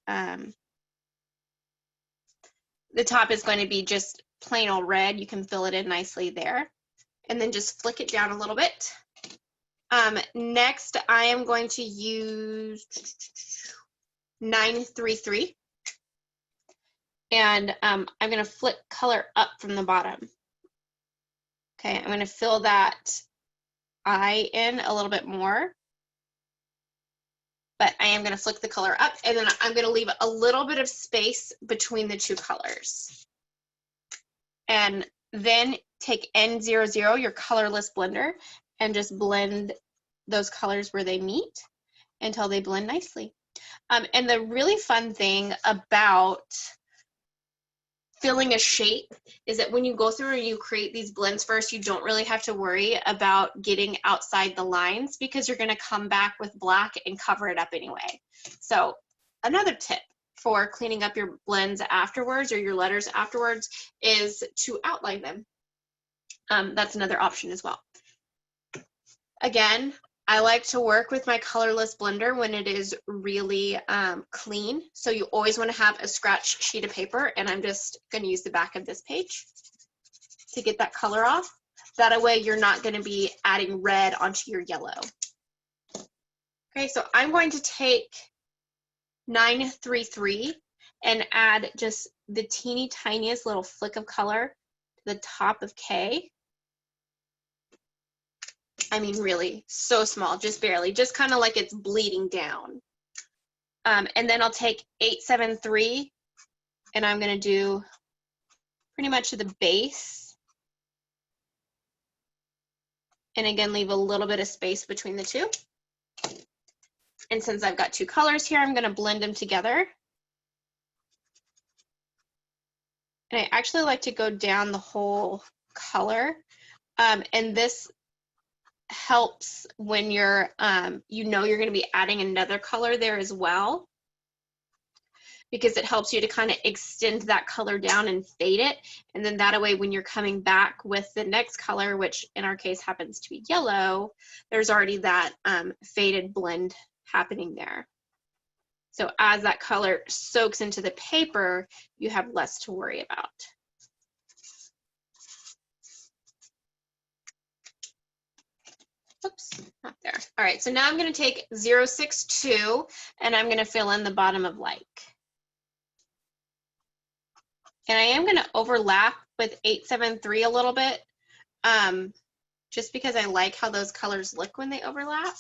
just plain old red. You can fill it in nicely there, and then just flick it down a little bit. Next, I am going to use 933, and I'm going to flip color up from the bottom. Okay, I'm going to fill that eye in a little bit more, but I am going to flick the color up, and then I'm going to leave a little bit of space between the two colors. And then take N00, your colorless blender, and just blend those colors where they meet until they blend nicely. And the really fun thing about filling a shape is that when you go through and you create these blends first, you don't really have to worry about getting outside the lines, because you're going to come back with black and cover it up anyway. So another tip for cleaning up your blends afterwards, or your letters afterwards, is to outline them. That's another option as well. Again, I like to work with my colorless blender when it is really clean. So you always want to have a scratch sheet of paper, and I'm just going to use the back of this page to get that color off. That way you're not going to be adding red onto your yellow. Okay, so I'm going to take 933 and add just the teeny tiniest little flick of color to the top of K. I mean, really, so small, just barely, just kind of like it's bleeding down. And then I'll take 873, and I'm going to do pretty much to the base. And again, leave a little bit of space between the two. And since I've got two colors here, I'm going to blend them together. And I actually like to go down the whole color. And this helps when you're, you know you're going to be adding another color there as well, because it helps you to kind of extend that color down and fade it. And then that way, when you're coming back with the next color, which in our case happens to be yellow, there's already that faded blend happening there. So as that color soaks into the paper, you have less to worry about. Oops, not there. All right, so now I'm going to take 062 and I'm going to fill in the bottom of like. And I am going to overlap with 873 a little bit, just because I like how those colors look when they overlap.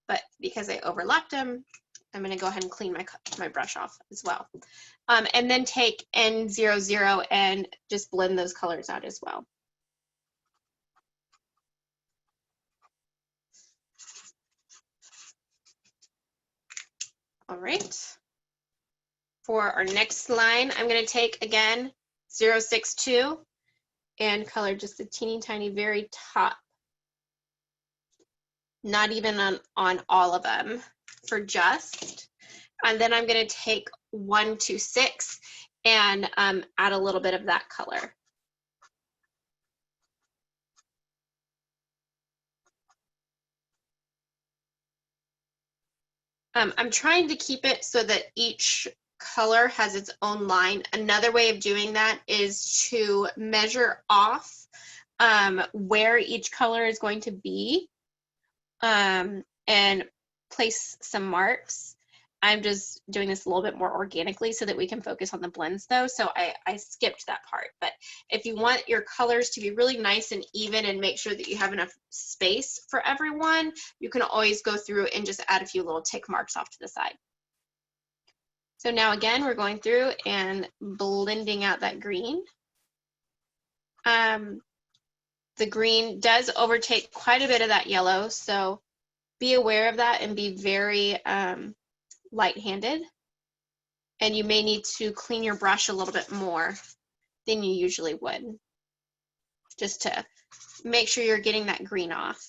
But because I overlapped them, I'm going to go ahead and clean my brush off as well. And then take N00 and just blend those colors out as well. All right. For our next line, I'm going to take, again, 062 and color just the teeny tiny very top. Not even on all of them, for just. And then I'm going to take 126 and add a little bit of that color. I'm trying to keep it so that each color has its own line. Another way of doing that is to measure off where each color is going to be and place some marks. I'm just doing this a little bit more organically so that we can focus on the blends though, so I skipped that part. But if you want your colors to be really nice and even and make sure that you have enough space for everyone, you can always go through and just add a few little tick marks off to the side. So now again, we're going through and blending out that green. The green does overtake quite a bit of that yellow, so be aware of that and be very light-handed. And you may need to clean your brush a little bit more than you usually would, just to make sure you're getting that green off.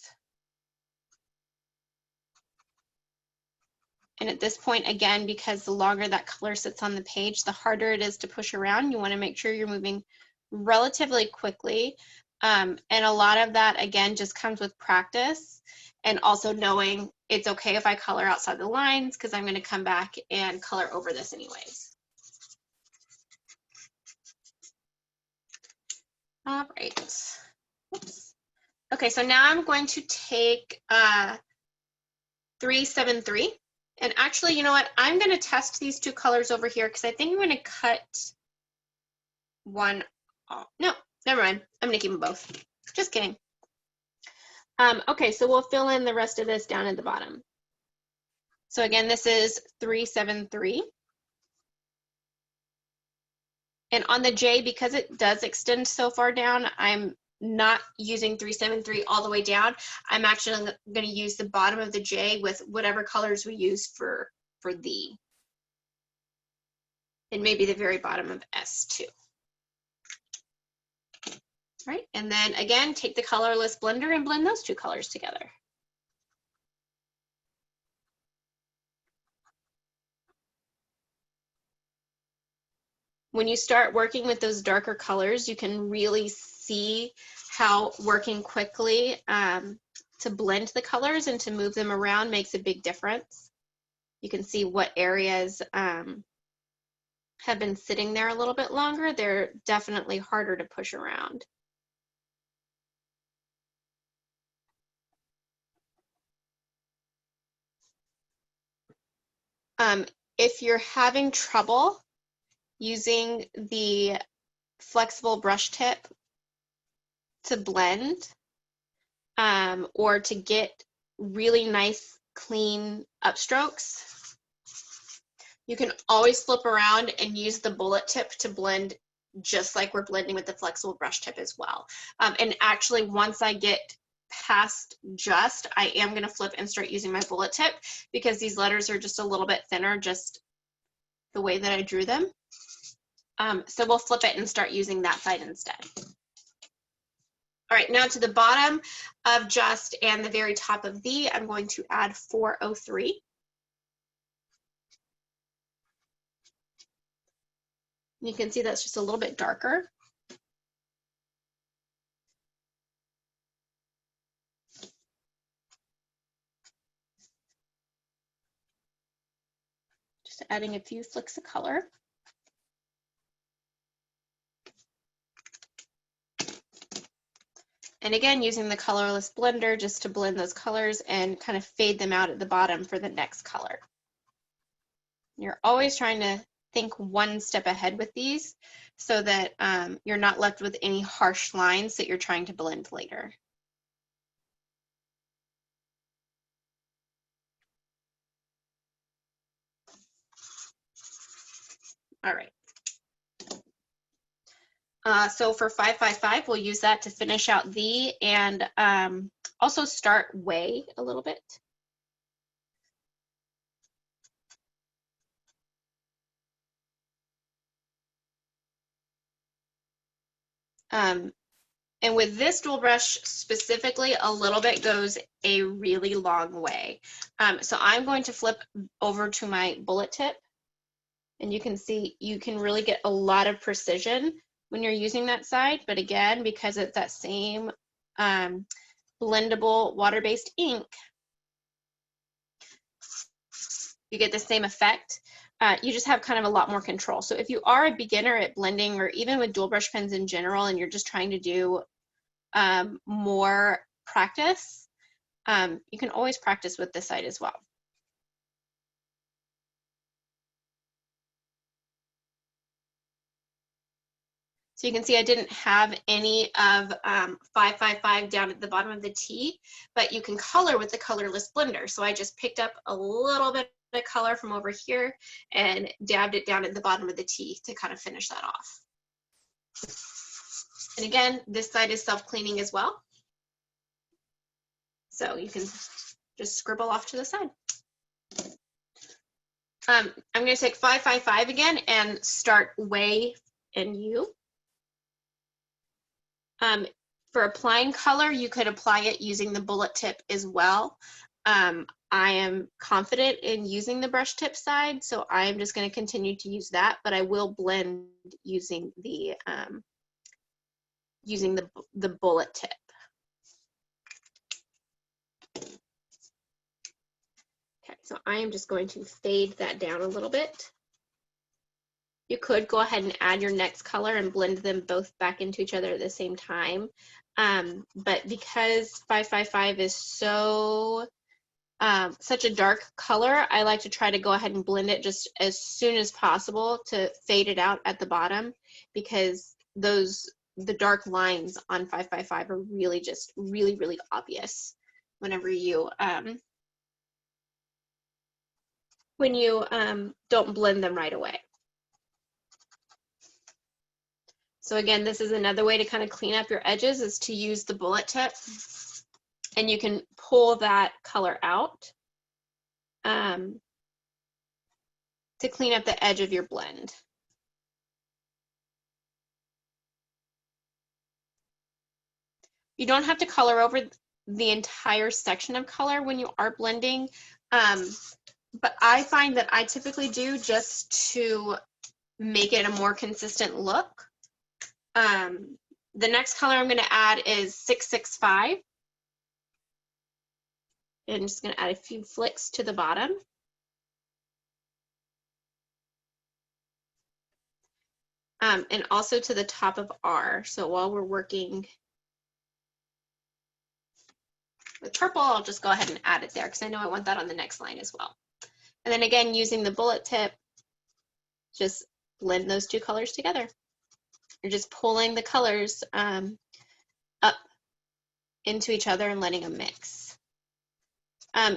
And at this point, again, because the longer that color sits on the page, the harder it is to push around. You want to make sure you're moving relatively quickly. And a lot of that, again, just comes with practice and also knowing it's okay if I color outside the lines because I'm going to come back and color over this anyways. All right. Oops. Okay, so now I'm going to take 373. And actually, you know what? I'm going to test these two colors over here because I think I'm going to cut one off. No, never mind. I'm going to keep them both. Just kidding. Okay, so we'll fill in the rest of this down at the bottom. So again, this is 373. And on the J, because it does extend so far down, I'm not using 373 all the way down. I'm actually going to use the bottom of the J with whatever colors we use for the, and maybe the very bottom of S too. All right, and then again, take the colorless blender and blend those two colors together. When you start working with those darker colors, you can really see how working quickly to blend the colors and to move them around makes a big difference. You can see what areas have been sitting there a little bit longer. They're definitely harder to push around. If you're having trouble using the flexible brush tip to blend or to get really nice clean upstrokes, you can always flip around and use the bullet tip to blend just like we're blending with the flexible brush tip as well. And actually, once I get past just, I am going to flip and start using my bullet tip because these letters are just a little bit thinner, just the way that I drew them. So we'll flip it and start using that side instead. All right, now to the bottom of just and the very top of the, I'm going to add 403. You can see that's just a little bit darker. Just adding a few flicks of color. And again, using the colorless blender just to blend those colors and kind of fade them out at the bottom for the next color. You're always trying to think one step ahead with these so that you're not left with any harsh lines that you're trying to blend later. All right. So for 555, we'll use that to finish out the and also start way a little bit. And with this dual brush specifically, a little bit goes a really long way. So I'm going to flip over to my bullet tip, and you can see you can really get a lot of precision when you're using that side. But again, because it's that same blendable water-based ink, you get the same effect. You just have kind of a lot more control. So if you are a beginner at blending, or even with dual brush pens in general, and you're just trying to do more practice, you can always practice with this side as well. So you can see I didn't have any of 555 down at the bottom of the T, but you can color with the colorless blender. So I just picked up a little bit of color from over here and dabbed it down at the bottom of the T to kind of finish that off. And again, this side is self-cleaning as well. So you can just scribble off to the side. I'm going to take 555 again and start way and U. For applying color, you could apply it using the bullet tip as well. I am confident in using the brush tip side, so I'm just going to continue to use that, but I will blend using the bullet tip. So I am just going to fade that down a little bit. You could go ahead and add your next color and blend them both back into each other at the same time. But because 555 is so such a dark color, I like to try to go ahead and blend it just as soon as possible to fade it out at the bottom, because the dark lines on 555 are really just really obvious whenever you when you don't blend them right away. So again, this is another way to kind of clean up your edges, is to use the bullet tip, and you can pull that color out to clean up the edge of your blend. You don't have to color over the entire section of color when you are blending, but I find that I typically do just to make it a more consistent look. The next color I'm going to add is 665. And I'm just going to add a few flicks to the bottom. And also to the top of R. So while we're working with purple, I'll just go ahead and add it there because I know I want that on the next line as well. And then again, using the bullet tip, just blend those two colors together. You're just pulling the colors up into each other and letting them mix.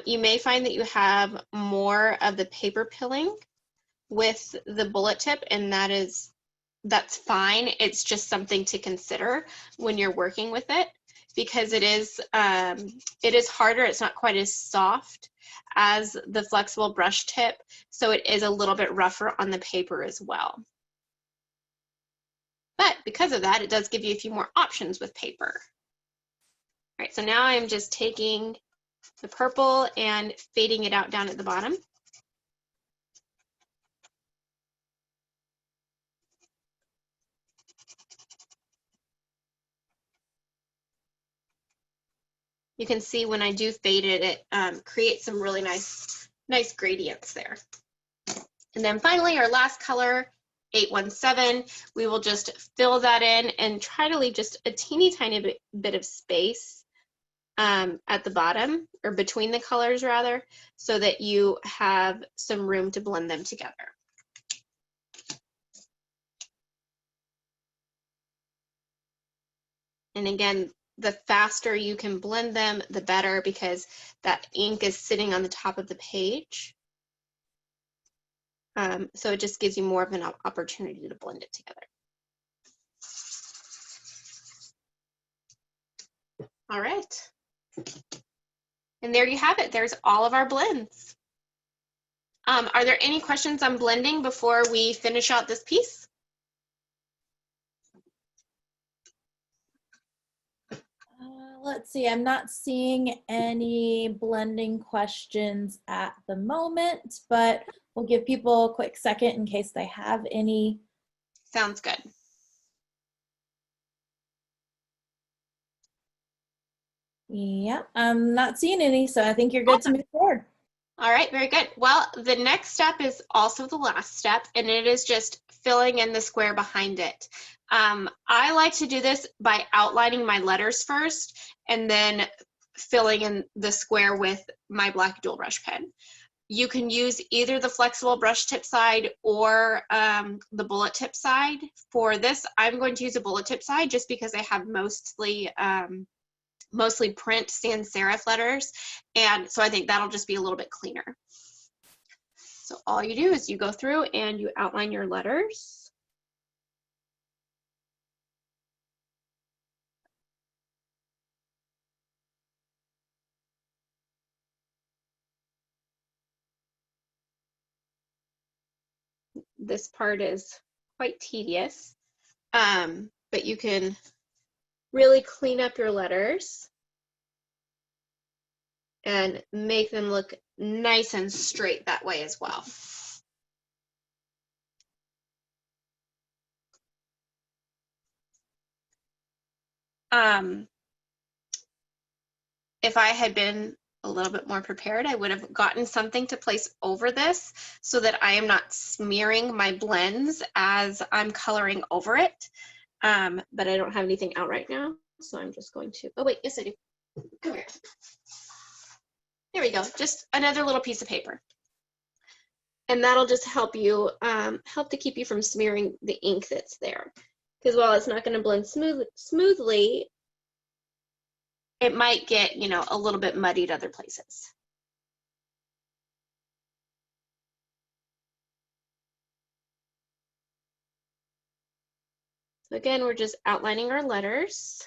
You may find that you have more of the paper pilling with the bullet tip, and that's fine. It's just something to consider when you're working with it, because it is harder. It's not quite as soft as the flexible brush tip, so it is a little bit rougher on the paper as well. But because of that, it does give you a few more options with paper. All right, so now I'm just taking the purple and fading it out down at the bottom. You can see when I do fade it, it creates some really nice gradients there. And then finally, our last color, 817, we will just fill that in and try to leave just a teeny tiny bit of space at the bottom, or between the colors rather, so that you have some room to blend them together. And again, the faster you can blend them, the better, because that ink is sitting on the top of the page. So it just gives you more of an opportunity to blend it together. All right. And there you have it. There's all of our blends. Are there any questions on blending before we finish out this piece? Let's see, I'm not seeing any blending questions at the moment, but we'll give people a quick second in case they have any. Sounds good. Yep, I'm not seeing any, so I think you're good to move forward. All right, very good. Well, the next step is also the last step, and it is just filling in the square behind it. I like to do this by outlining my letters first and then filling in the square with my black dual brush pen. You can use either the flexible brush tip side or the bullet tip side. For this, I'm going to use a bullet tip side just because I have mostly print sans serif letters, and so I think that'll just be a little bit cleaner. So all you do is you go through and you outline your letters. This part is quite tedious, but you can really clean up your letters and make them look nice and straight that way as well. If I had been a little bit more prepared, I would have gotten something to place over this so that I am not smearing my blends as I'm coloring over it. But I don't have anything out right now, so I'm just going to, oh wait, yes I do. Come here. There we go, just another little piece of paper. And that'll just help you, help to keep you from smearing the ink that's there. Because while it's not gonna blend smoothly, it might get, you know, a little bit muddied other places. So again, we're just outlining our letters.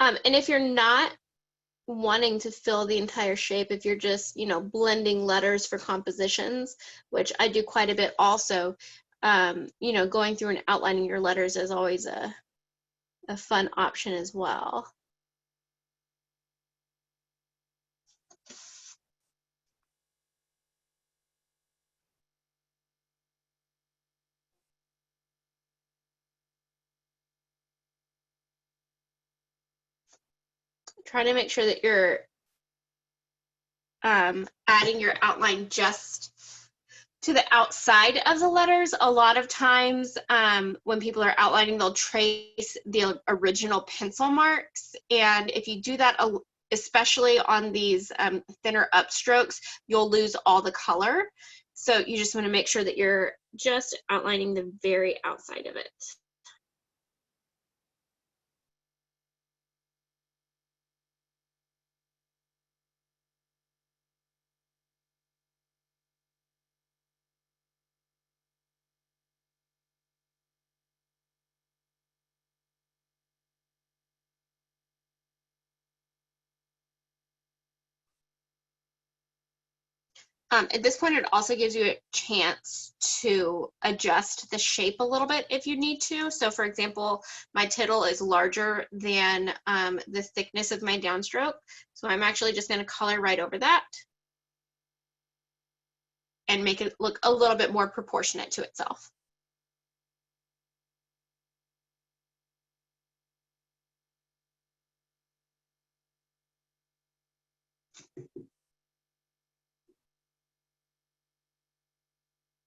And if you're not wanting to fill the entire shape, if you're just, you know, blending letters for compositions, which I do quite a bit also, you know, going through and outlining your letters is always a fun option as well. Try to make sure that you're adding your outline just to the outside of the letters. A lot of times when people are outlining, they'll trace the original pencil marks. And if you do that, especially on these thinner upstrokes, you'll lose all the color. So you just want to make sure that you're just outlining the very outside of it. At this point, it also gives you a chance to adjust the shape a little bit if you need to. So for example, my tittle is larger than the thickness of my downstroke. So I'm actually just gonna color right over that and make it look a little bit more proportionate to itself.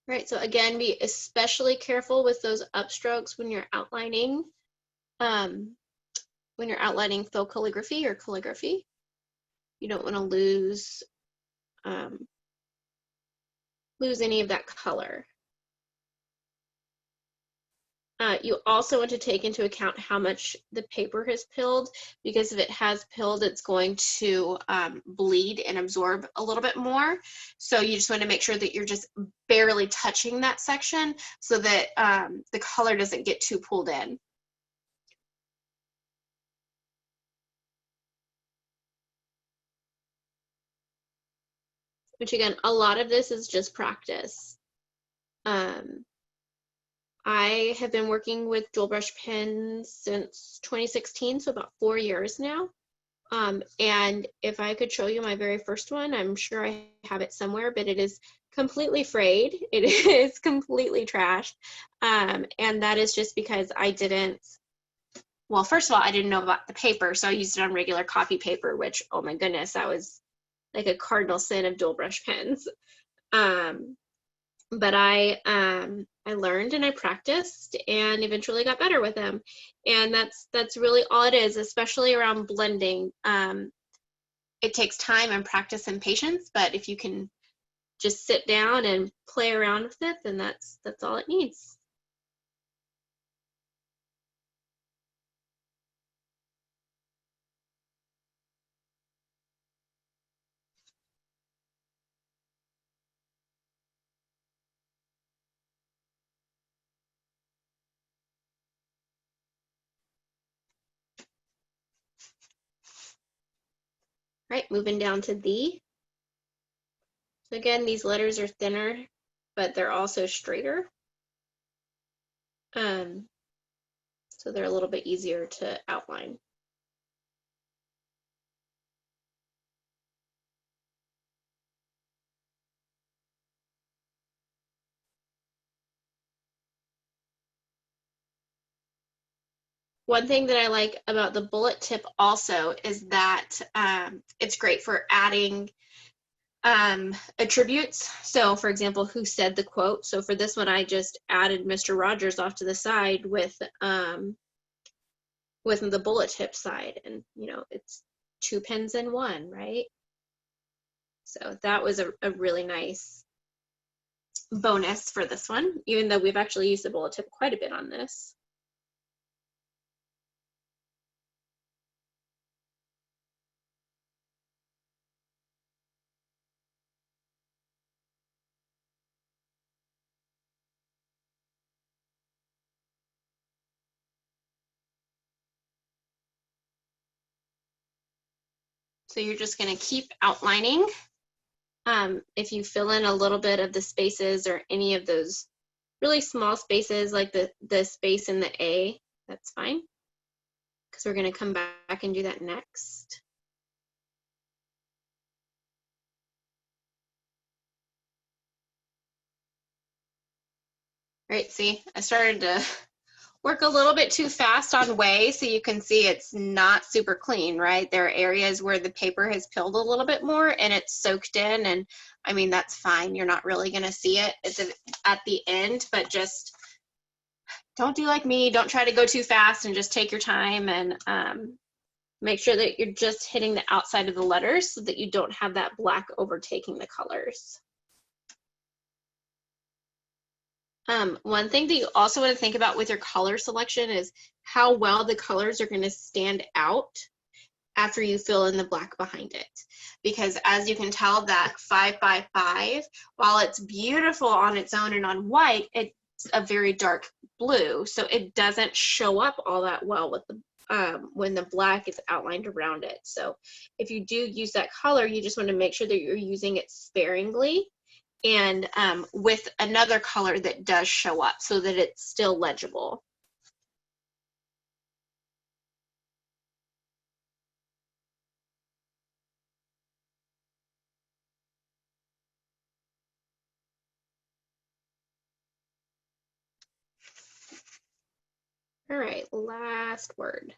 Right, so again, be especially careful with those upstrokes when you're outlining faux calligraphy or calligraphy. You don't want to lose any of that color. You also want to take into account how much the paper has pilled, because if it has pilled, it's going to bleed and absorb a little bit more. So you just want to make sure that you're just barely touching that section so that the color doesn't get too pulled in. Which again, a lot of this is just practice. I have been working with dual brush pens since 2016, so about 4 years now. And if I could show you my very first one, I'm sure I have it somewhere, but it is completely frayed. It is completely trashed. And that is just because I didn't, well, first of all, I didn't know about the paper, so I used it on regular copy paper, which, oh my goodness, that was like a cardinal sin of dual brush pens. But I learned and I practiced and eventually got better with them. And that's really all it is, especially around blending. It takes time and practice and patience, but if you can just sit down and play around with it, then that's all it needs. Right, moving down to D. So again, these letters are thinner, but they're also straighter. So they're a little bit easier to outline. one thing that I like about the bullet tip also is that it's great for adding attributes. So for example, who said the quote. So for this one, I just added Mr. Rogers off to the side with the bullet tip side, and you know, it's 2 pens in one, right? So that was a really nice bonus for this one, even though we've actually used the bullet tip quite a bit on this. So you're just going to keep outlining. If you fill in a little bit of the spaces or any of those really small spaces like the space in the A, that's fine, because we're going to come back and do that next. All right, see, I started to work a little bit too fast on way, so you can see it's not super clean, right? There are areas where the paper has peeled a little bit more and it's soaked in, and I mean, that's fine. You're not really gonna see it at the end, but just don't do like me. Don't try to go too fast, and just take your time and make sure that you're just hitting the outside of the letters so that you don't have that black overtaking the colors. One thing that you also want to think about with your color selection is how well the colors are going to stand out after you fill in the black behind it. Because as you can tell, that 5x5, while it's beautiful on its own and on white, it's a very dark blue, so it doesn't show up all that well with the when the black is outlined around it. So if you do use that color, you just want to make sure that you're using it sparingly and with another color that does show up so that it's still legible. All right, last word.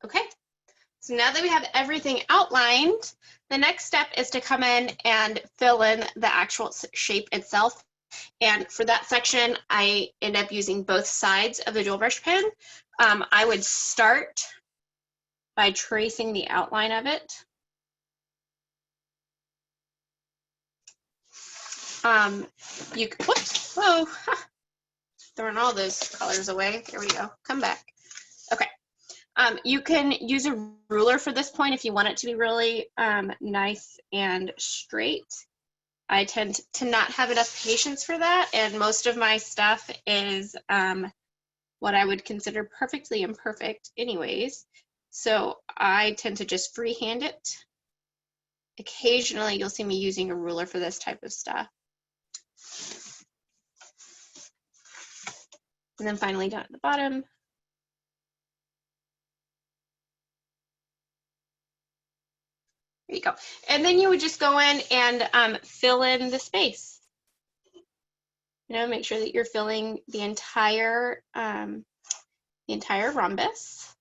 Okay, so now that we have everything outlined, the next step is to come in and fill in the actual shape itself. And for that section, I end up using both sides of the dual brush pen. I would start by tracing the outline of it. Whoops, whoa, throwing all those colors away. Here we go, come back. Okay, you can use a ruler for this point if you want it to be really nice and straight. I tend to not have enough patience for that, and most of my stuff is what I would consider perfectly imperfect anyways. So I tend to just freehand it. Occasionally you'll see me using a ruler for this type of stuff. And then finally down at the bottom. There you go. And then you would just go in and fill in the space. You know, make sure that you're filling the entire rhombus.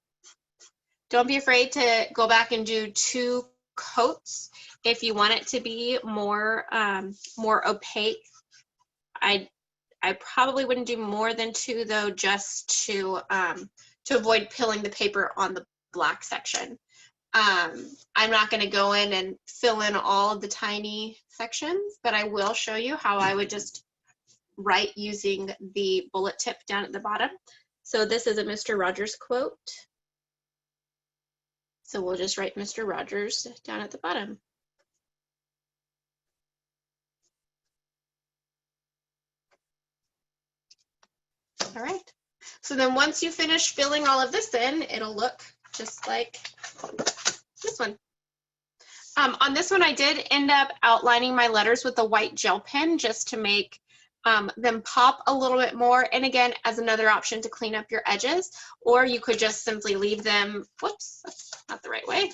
Don't be afraid to go back and do 2 coats if you want it to be more more opaque. I probably wouldn't do more than 2 though, just to avoid peeling the paper on the black section. I'm not going to go in and fill in all of the tiny sections, but I will show you how I would just write using the bullet tip down at the bottom. So this is a Mr. Rogers quote. So we'll just write Mr. Rogers down at the bottom. All right. So then once you finish filling all of this in, it'll look just like this one. On this one, I did end up outlining my letters with a white gel pen just to make them pop a little bit more. And again, as another option to clean up your edges, or you could just simply leave them, whoops, that's not the right way.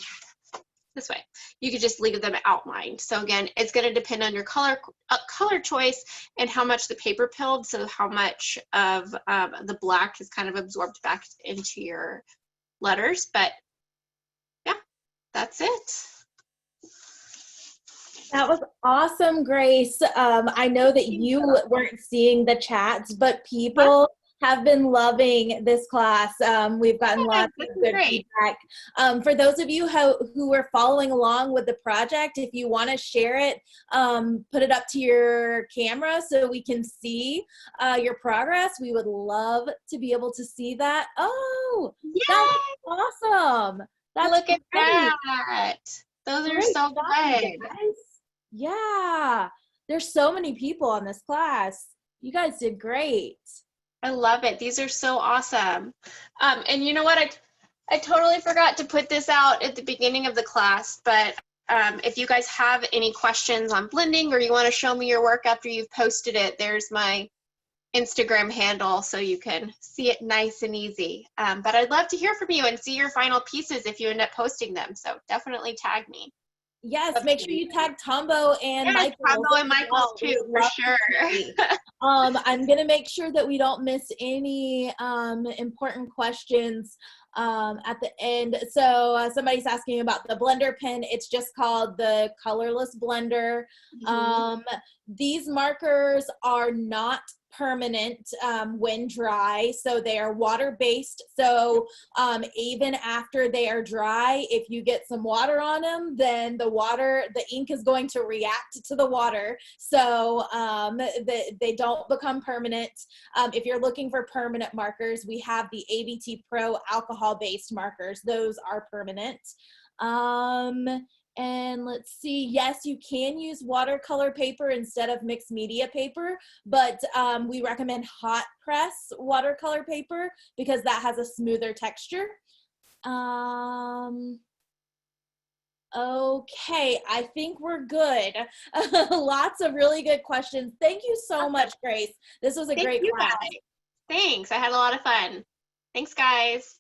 This way. You could just leave them outlined. So again, it's going to depend on your color choice and how much the paper pilled, so how much of the black is kind of absorbed back into your letters. But yeah, that's it. That was awesome, Grace. I know that you weren't seeing the chats, but people have been loving this class. We've gotten lots of good feedback. For those of you who are following along with the project, if you want to share it, put it up to your camera so we can see your progress. We would love to be able to see that. Oh, that's awesome. Look at that. Those are so good. Yeah, there's so many people on this class. You guys did great. I love it. These are so awesome. And you know what? I totally forgot to put this out at the beginning of the class, but if you guys have any questions on blending or you want to show me your work after you've posted it, there's my Instagram handle so you can see it nice and easy. But I'd love to hear from you and see your final pieces if you end up posting them. So definitely tag me. Yes, make sure you tag Tombow and Michael. Tombow and Michael too, for sure. I'm gonna make sure that we don't miss any important questions at the end. So somebody's asking about the blender pen. It's just called the Colorless blender. These markers are not permanent when dry, so they are water-based. So even after they are dry, if you get some water on them, then the ink is going to react to the water, so they don't become permanent. If you're looking for permanent markers, we have the ABT Pro alcohol-based markers. Those are permanent. And let's see, yes, you can use watercolor paper instead of mixed media paper, but we recommend hot press watercolor paper because that has a smoother texture. Okay, I think we're good. Lots of really good questions. Thank you so much, Grace. This was a great class. Thanks, I had a lot of fun. Thanks, guys.